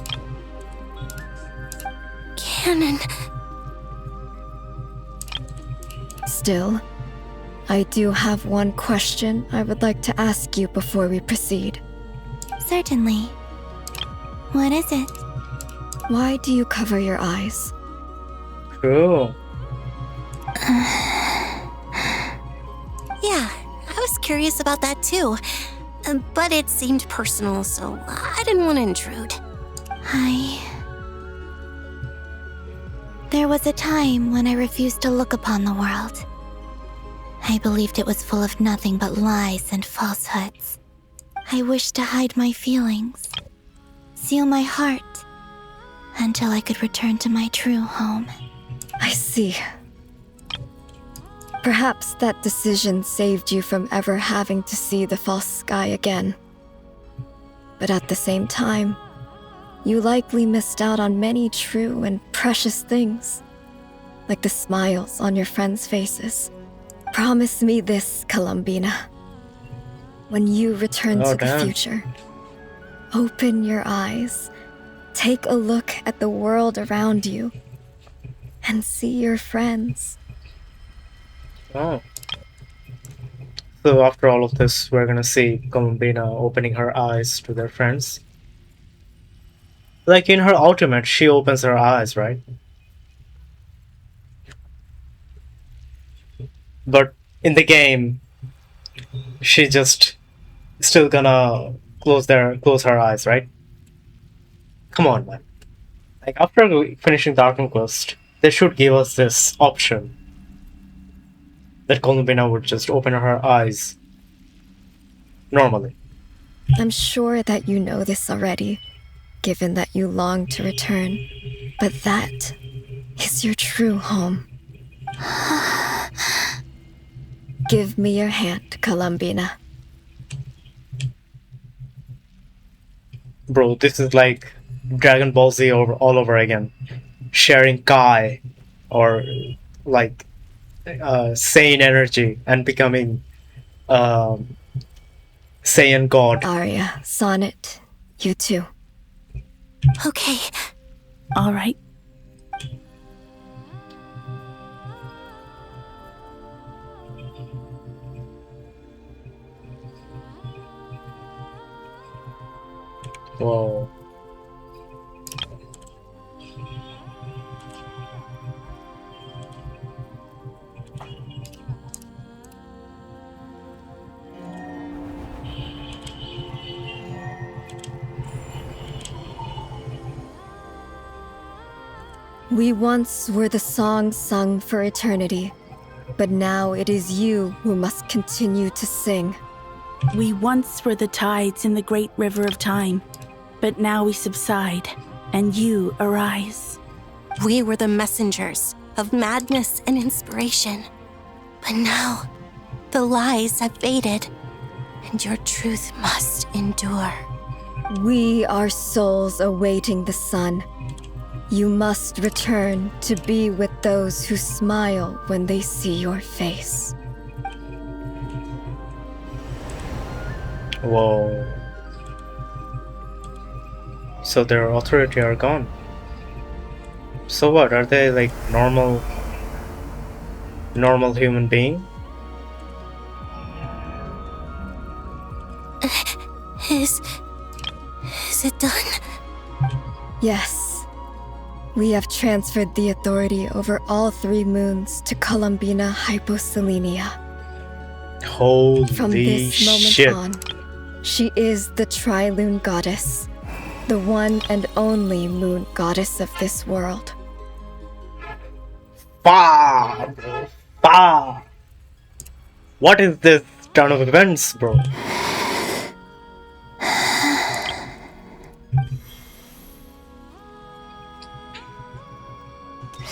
Canon. Still, I do have one question I would like to ask you before we proceed. Certainly. What is it? Why do you cover your eyes? Cool. Yeah, I was curious about that too. But it seemed personal, so I didn't want to intrude. There was a time when I refused to look upon the world. I believed it was full of nothing but lies and falsehoods. I wished to hide my feelings, seal my heart, until I could return to my true home. I see. Perhaps that decision saved you from ever having to see the false sky again. But at the same time, you likely missed out on many true and precious things, like the smiles on your friends' faces. Promise me this, Columbina. When you return to the future, open your eyes, take a look at the world around you, and see your friends. Oh. So after all of this, we're gonna see Columbina opening her eyes to their friends. Like in her ultimate, she opens her eyes, right? But in the game, she just still gonna close her eyes, right? Come on, man. Like after finishing Dark Quest, they should give us this option that Columbina would just open her eyes normally. I'm sure that you know this already, given that you long to return, but that is your true home. Give me your hand, Columbina. Bro, this is like Dragon Ball Z all over again. Sharing Kai or like Saiyan energy and becoming Saiyan God. Arya, Sonnet, you too. Okay. All right. Whoa. We once were the song sung for eternity, but now it is you who must continue to sing. We once were the tides in the great river of time, but now we subside, and you arise. We were the messengers of madness and inspiration. But now, the lies have faded, and your truth must endure. We are souls awaiting the sun. You must return to be with those who smile when they see your face. Whoa. So their authority are gone. So what? Are they like normal human being? Is it done? Yes. We have transferred the authority over all 3 moons to Columbina Hyposelenia. Holy From this moment shit. on, she is the Tri-Lune Goddess, the one and only moon goddess of this world. Bah, bro. Bah. What is this turn of events, bro?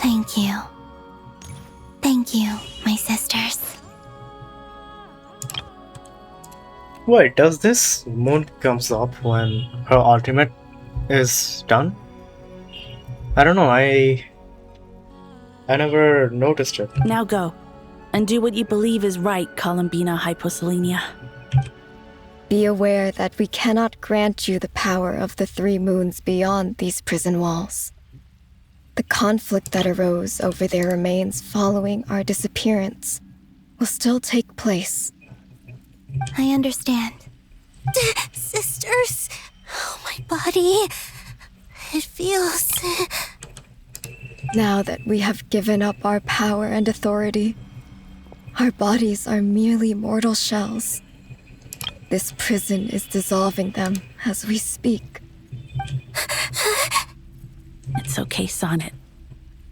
Thank you. Thank you, my sisters. Wait, does this moon comes up when her ultimate is done? I don't know, I never noticed it. Now go, and do what you believe is right, Columbina Hyposelenia. Be aware that we cannot grant you the power of the 3 moons beyond these prison walls. The conflict that arose over their remains following our disappearance will still take place. I understand. Sisters! Oh, my body. It feels... Now that we have given up our power and authority, our bodies are merely mortal shells. This prison is dissolving them as we speak. It's okay, Sonnet.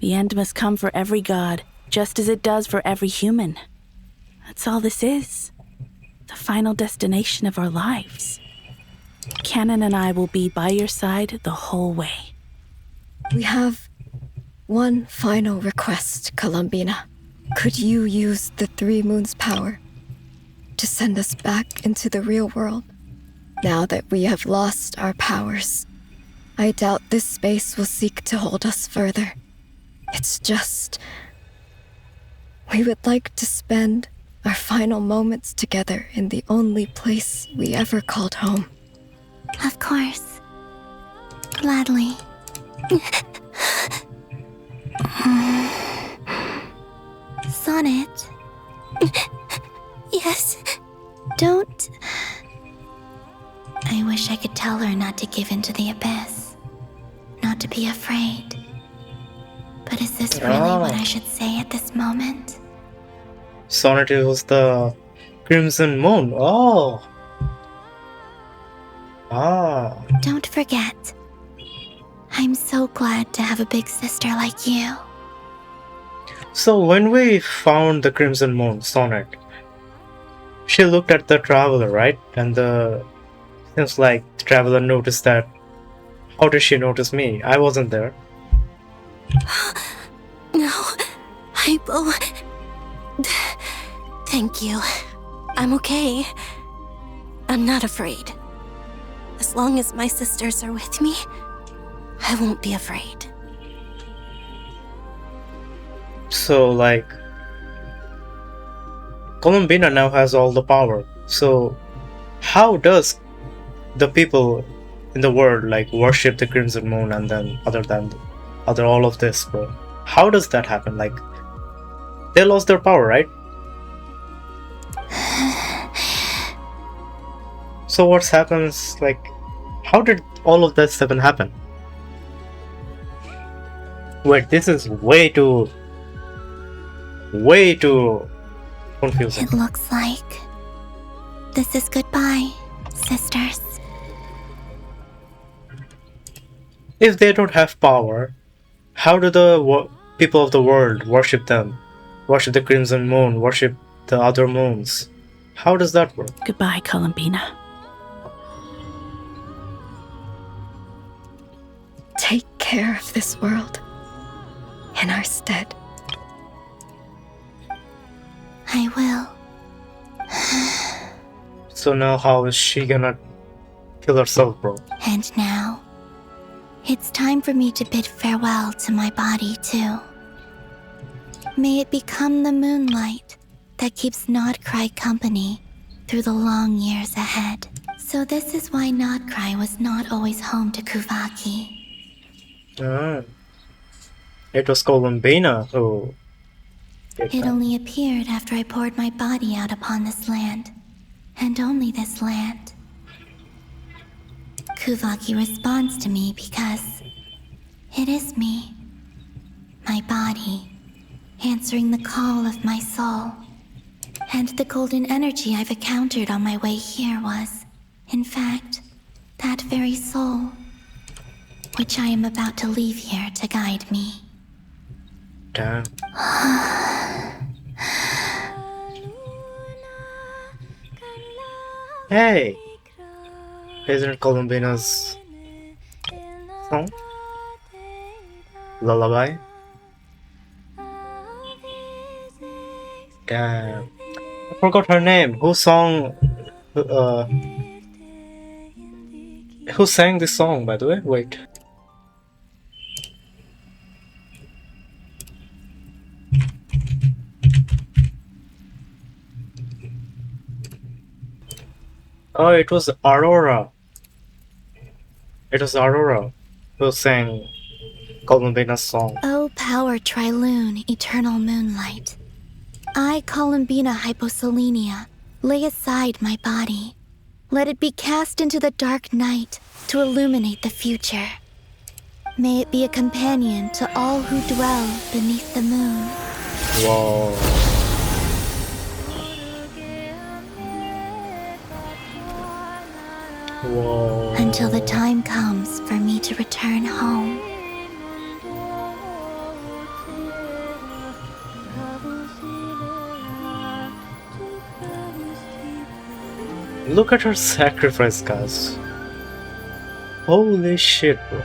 The end must come for every god, just as it does for every human. That's all this is. The final destination of our lives. Canon and I will be by your side the whole way. We have one final request, Columbina. Could you use the 3 moons' power to send us back into the real world? Now that we have lost our powers, I doubt this space will seek to hold us further. It's just... we would like to spend our final moments together in the only place we ever called home. Of course. Gladly. Sonnet. Yes? Don't... I wish I could tell her not to give in to the abyss. Not to be afraid. But is this really what I should say at this moment? Sonnet was the Crimson Moon. Oh. Ah. Don't forget. I'm so glad to have a big sister like you. So when we found the Crimson Moon, Sonnet, she looked at the Traveler, right? And seems like the Traveler noticed that. How did she notice me? I wasn't there. No, I Hypo. Thank you. I'm okay. I'm not afraid. As long as my sisters are with me, I won't be afraid. So, like, Columbina now has all the power. So, how does the people in the world like worship the Crimson Moon and then other all of this, bro? How does that happen? Like, they lost their power, right? So what happens? Like, how did all of this even happen? Wait, this is way too confusing. It looks like this is goodbye, sisters. If they don't have power, how do the people of the world worship them? Worship the Crimson Moon, worship the other moons? How does that work? Goodbye, Columbina. Take care of this world in our stead. I will. So now how is she gonna kill herself, bro? And now, it's time for me to bid farewell to my body, too. May it become the moonlight that keeps Nodcry company through the long years ahead. So this is why Nodcry was not always home to Kuvaki. Ah. It was Columbina who did It that. only appeared after I poured my body out upon this land, and only this land. Kuvaki responds to me because it is me, my body, answering the call of my soul. And the golden energy I've encountered on my way here was, in fact, that very soul, which I am about to leave here to guide me. Damn. Hey! Isn't it Columbina's song? Lullaby? Damn. I forgot her name. Who sang this song, by the way? Wait. Oh, it was Aurora. It was Aurora who sang Columbina's song. O power Trilune, eternal moonlight. I, Columbina Hyposelenia, lay aside my body. Let it be cast into the dark night to illuminate the future. May it be a companion to all who dwell beneath the moon. Whoa. Whoa. Until the time comes for me to return home. Look at her sacrifice, guys. Holy shit, bro.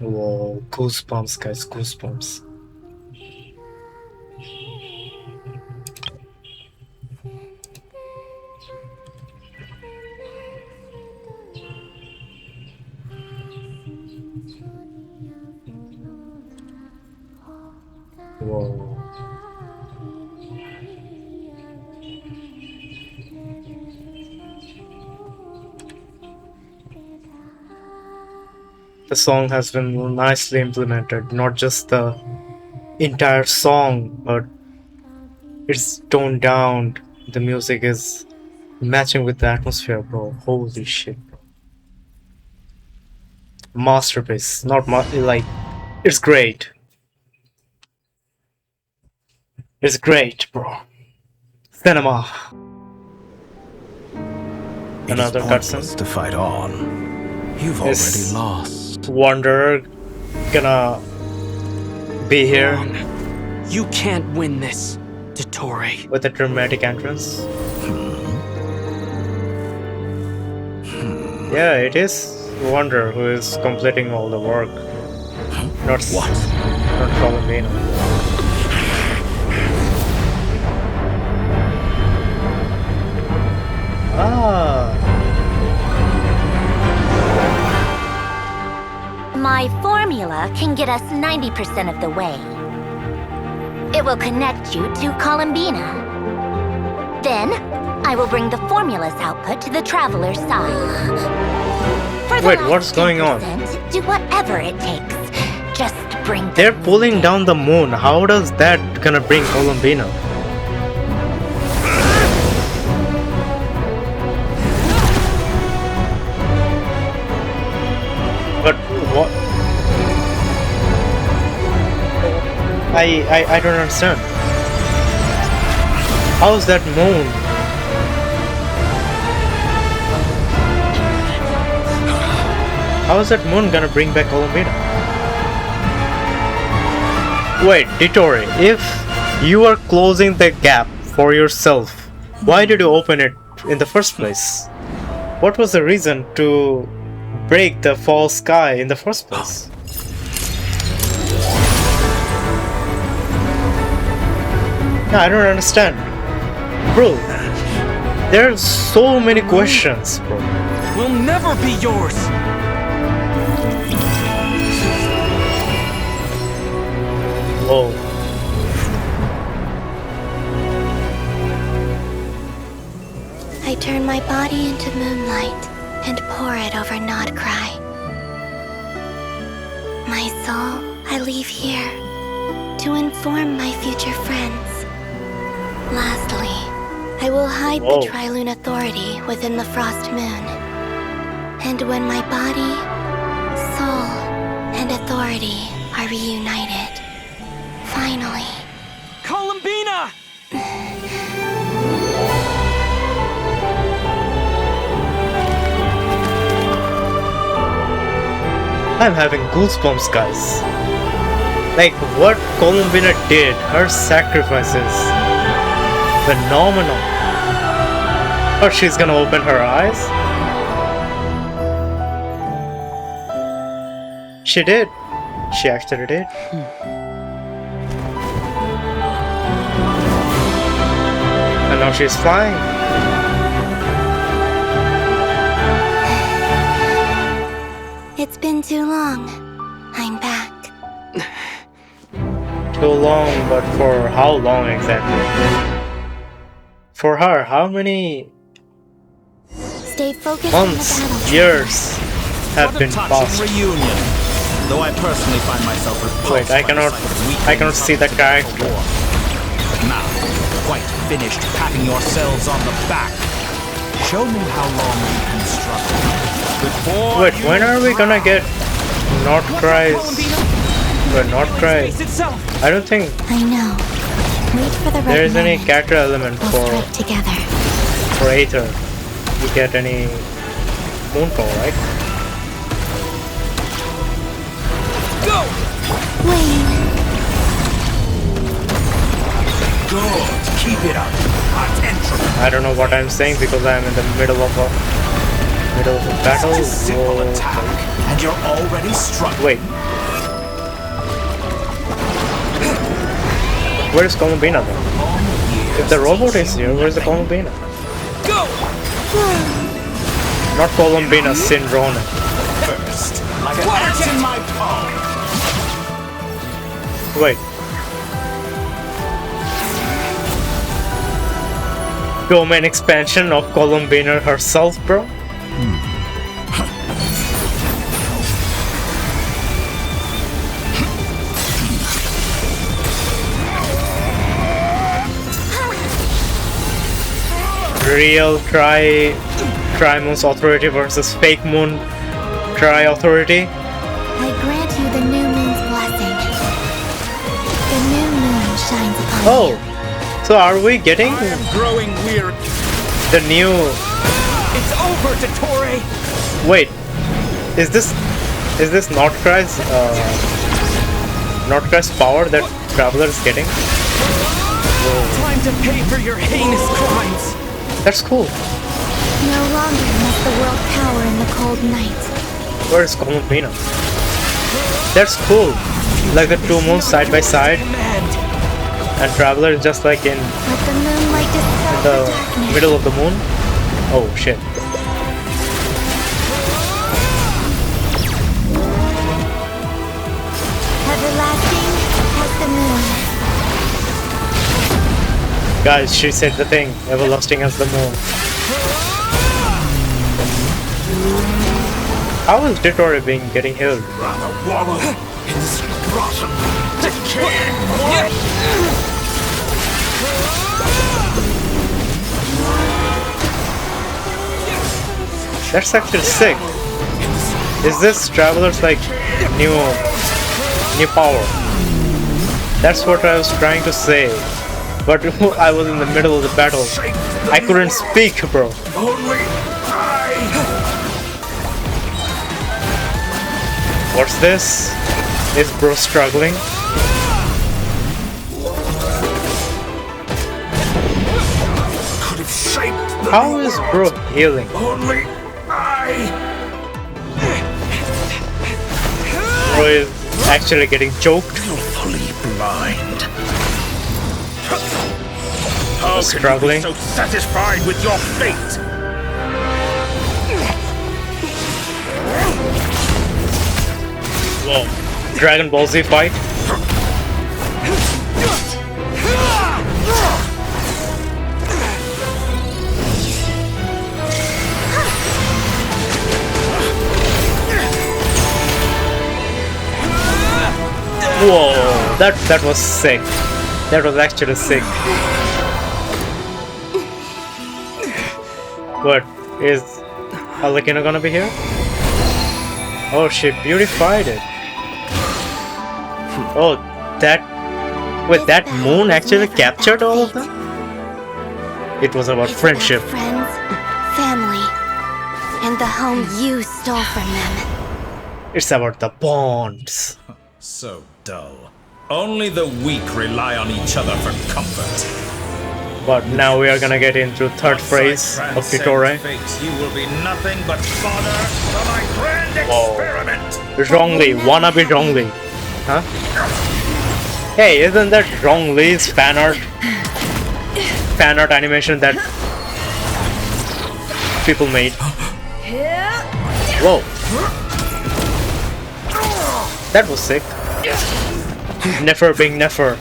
Whoa, goosebumps, guys, goosebumps. Whoa. The song has been nicely implemented, not just the entire song, but it's toned down. The music is matching with the atmosphere, bro. Holy shit, bro. Masterpiece. Not like, it's great. It's great, bro. Cinema. Another cutscene. To fight on. You've Is already lost. Wanderer gonna be here You can't win this, Dottore. with a dramatic entrance? Yeah, it is. wonder who is completing all the work. Not what? Not Columbina. My formula can get us 90% of the way. It will connect you to Columbina. Then, I will bring the formula's output to the Traveler's side. For the Wait, last what's going on? 10%, do whatever it takes. Just bring. They're pulling down the moon. How does that gonna bring Columbina? But what? I don't understand. How's that moon? How is that moon gonna bring back Columbina? Wait, Dittori, if you are closing the gap for yourself, why did you open it in the first place? What was the reason to break the false sky in the first place? No, I don't understand. Bro, there's so many questions, bro. Will never be yours. Whoa. I turn my body into moonlight and pour it over Nodcry. My soul, I leave here to inform my future friends. Lastly, I will hide the Trilune Authority within the Frost Moon. And when my body, soul, and authority are reunited, finally... Columbina! I'm having goosebumps, guys. Like, what Columbina did, her sacrifices, phenomenal. Or she's gonna open her eyes? She did. She actually did. And now she's flying. It's been too long. I'm back. Too long, but for how long exactly? For her, how many Stay focused months, on the battle. years have been passed? Reunion. Though I personally find myself repulsed. Wait, I cannot see the character. Now, quite finished patting yourselves on the back. Show me how long you can struggle. Before Wait, when are we gonna get Nordcry's? But Nordcry, I don't think I know. Wait for the there right is any moment. character element We'll for strike together. Aether. You get any Moonfall, right? Go! Wayne. Good. Keep it up. Attention. I don't know what I'm saying because I'm in the middle of a battle. Such a simple attack, and you're already struck. Wait. Where's Columbina then? If the robot is here, where's the Columbina? Go! Not Columbina, Sin Ronan. First, like an axe in my palm. Wait. Domain expansion of Columbina herself, bro? Real Tri-Moon's authority versus fake Moon Tri-authority. I grant you the new moon's blessing. The new moon shines upon you. Oh, so are we getting I am growing weird. the new? It's over, Dottore. Wait, is this Nordcry's power that Traveler is getting? Time to pay for your heinous crimes. That's cool. No longer must the world cower in the cold night. Where's Columbina? That's cool. Like the two moons side by side. And Traveler is just like in the middle of the moon. Oh shit. Everlasting as the moon. Guys, she said the thing. Everlasting as the moon. How is Detroit being getting healed? Rather wallow in this rotten, decaying world. That's actually sick. Is this Traveler's like new power? That's what I was trying to say. But I was in the middle of the battle. I couldn't speak, bro. What's this? Is bro struggling? How is bro healing? Only I. Bro is actually getting choked. Fully blind. How struggling. Can you be so satisfied with your fate? Whoa. Dragon Ball Z fight. Whoa, that was sick. That was actually sick. What is Alakina gonna be here? Oh, she beautified it. Oh, wait, that moon actually captured all of them? It was about friendship. Friends, family, and the home you stole from them. It's about the bonds. So dull. Only the weak rely on each other for comfort. But now we are gonna get into third phase of Titore. You will be nothing but fodder for my grand experiment. Zhongli, wannabe Zhongli. Huh? Hey, isn't that Zhongli's fan art animation that people made? Whoa. That was sick. Nefer being Nefer.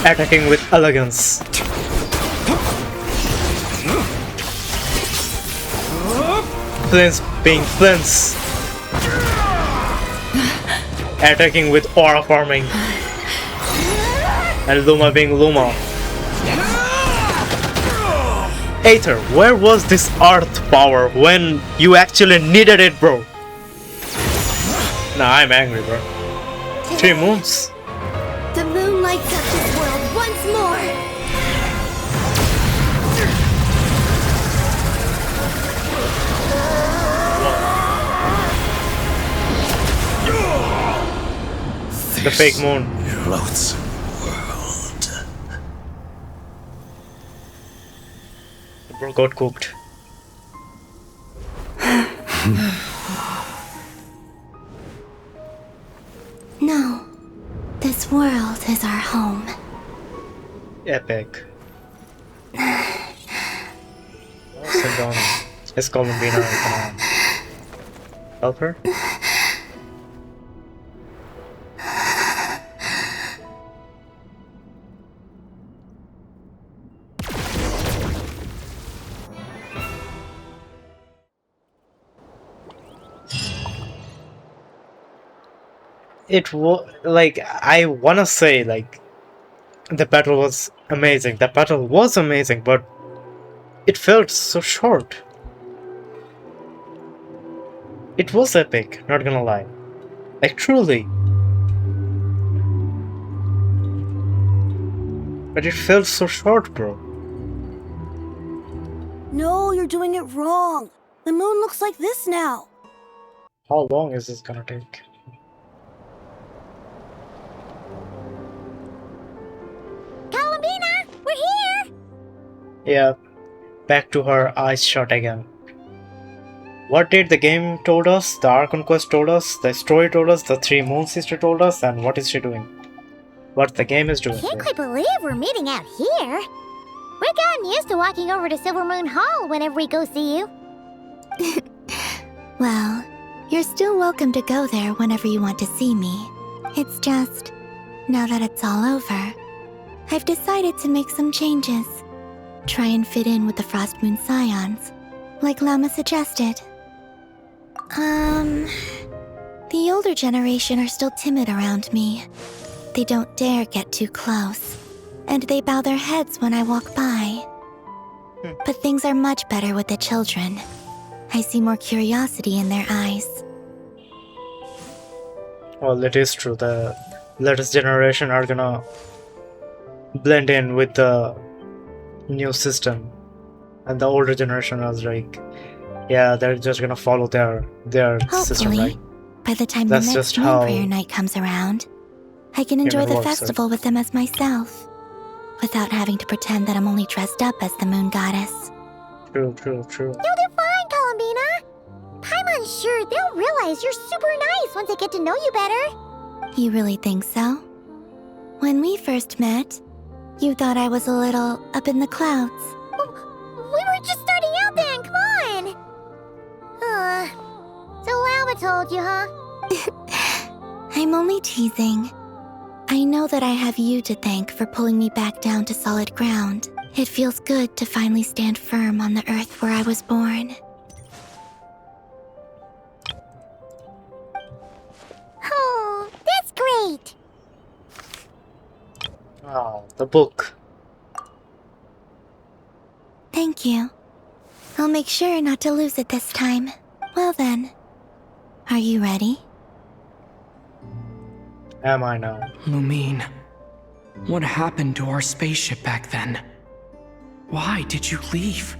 Attacking with elegance. Flins being Flins. Attacking with aura farming. And Luma being Luma. Aether, where was this earth power when you actually needed it, bro? Nah, I'm angry, bro. 3 moons. The moon lights up this world once more. The fake moon. Loathsome. Bro got cooked. No, this world is our home. Epic. Sit down. It's Columbina. Help her? It was like, I wanna say like the battle was amazing. The battle was amazing, but it felt so short. It was epic, not gonna lie. Like truly. But it felt so short, bro. No, you're doing it wrong. The moon looks like this now. How long is this gonna take? Columbina, we're here! Yeah, back to her eyes shut again. What did the game told us? The Archon Quest told us, the story told us, the Three Moon Sister told us, and what is she doing? What the game is doing. Can't quite believe we're meeting out here. We've gotten used to walking over to Silver Moon Hall whenever we go see you. Well, you're still welcome to go there whenever you want to see me. It's just, now that it's all over, I've decided to make some changes. Try and fit in with the Frost Moon Scions, like Llama suggested. The older generation are still timid around me. They don't dare get too close, and they bow their heads when I walk by. But things are much better with the children. I see more curiosity in their eyes. Well, it is true. The latest generation are gonna blend in with the new system, and the older generation was like, yeah, they're just gonna follow their system, Hopefully, right? by the time That's the next just Moon how Prayer Night comes around, I can enjoy human the works, festival with them as myself, without having to pretend that I'm only dressed up as the Moon Goddess. True. You'll do fine, Columbina. Paimon's sure they'll realize you're super nice once they get to know you better. You really think so? When we first met, you thought I was a little up in the clouds. We were just starting out then, come on! So Llama told you, huh? I'm only teasing. I know that I have you to thank for pulling me back down to solid ground. It feels good to finally stand firm on the earth where I was born. Oh, that's great! Oh, the book. Thank you. I'll make sure not to lose it this time. Well then, are you ready? Am I now? Lumine, what happened to our spaceship back then? Why did you leave?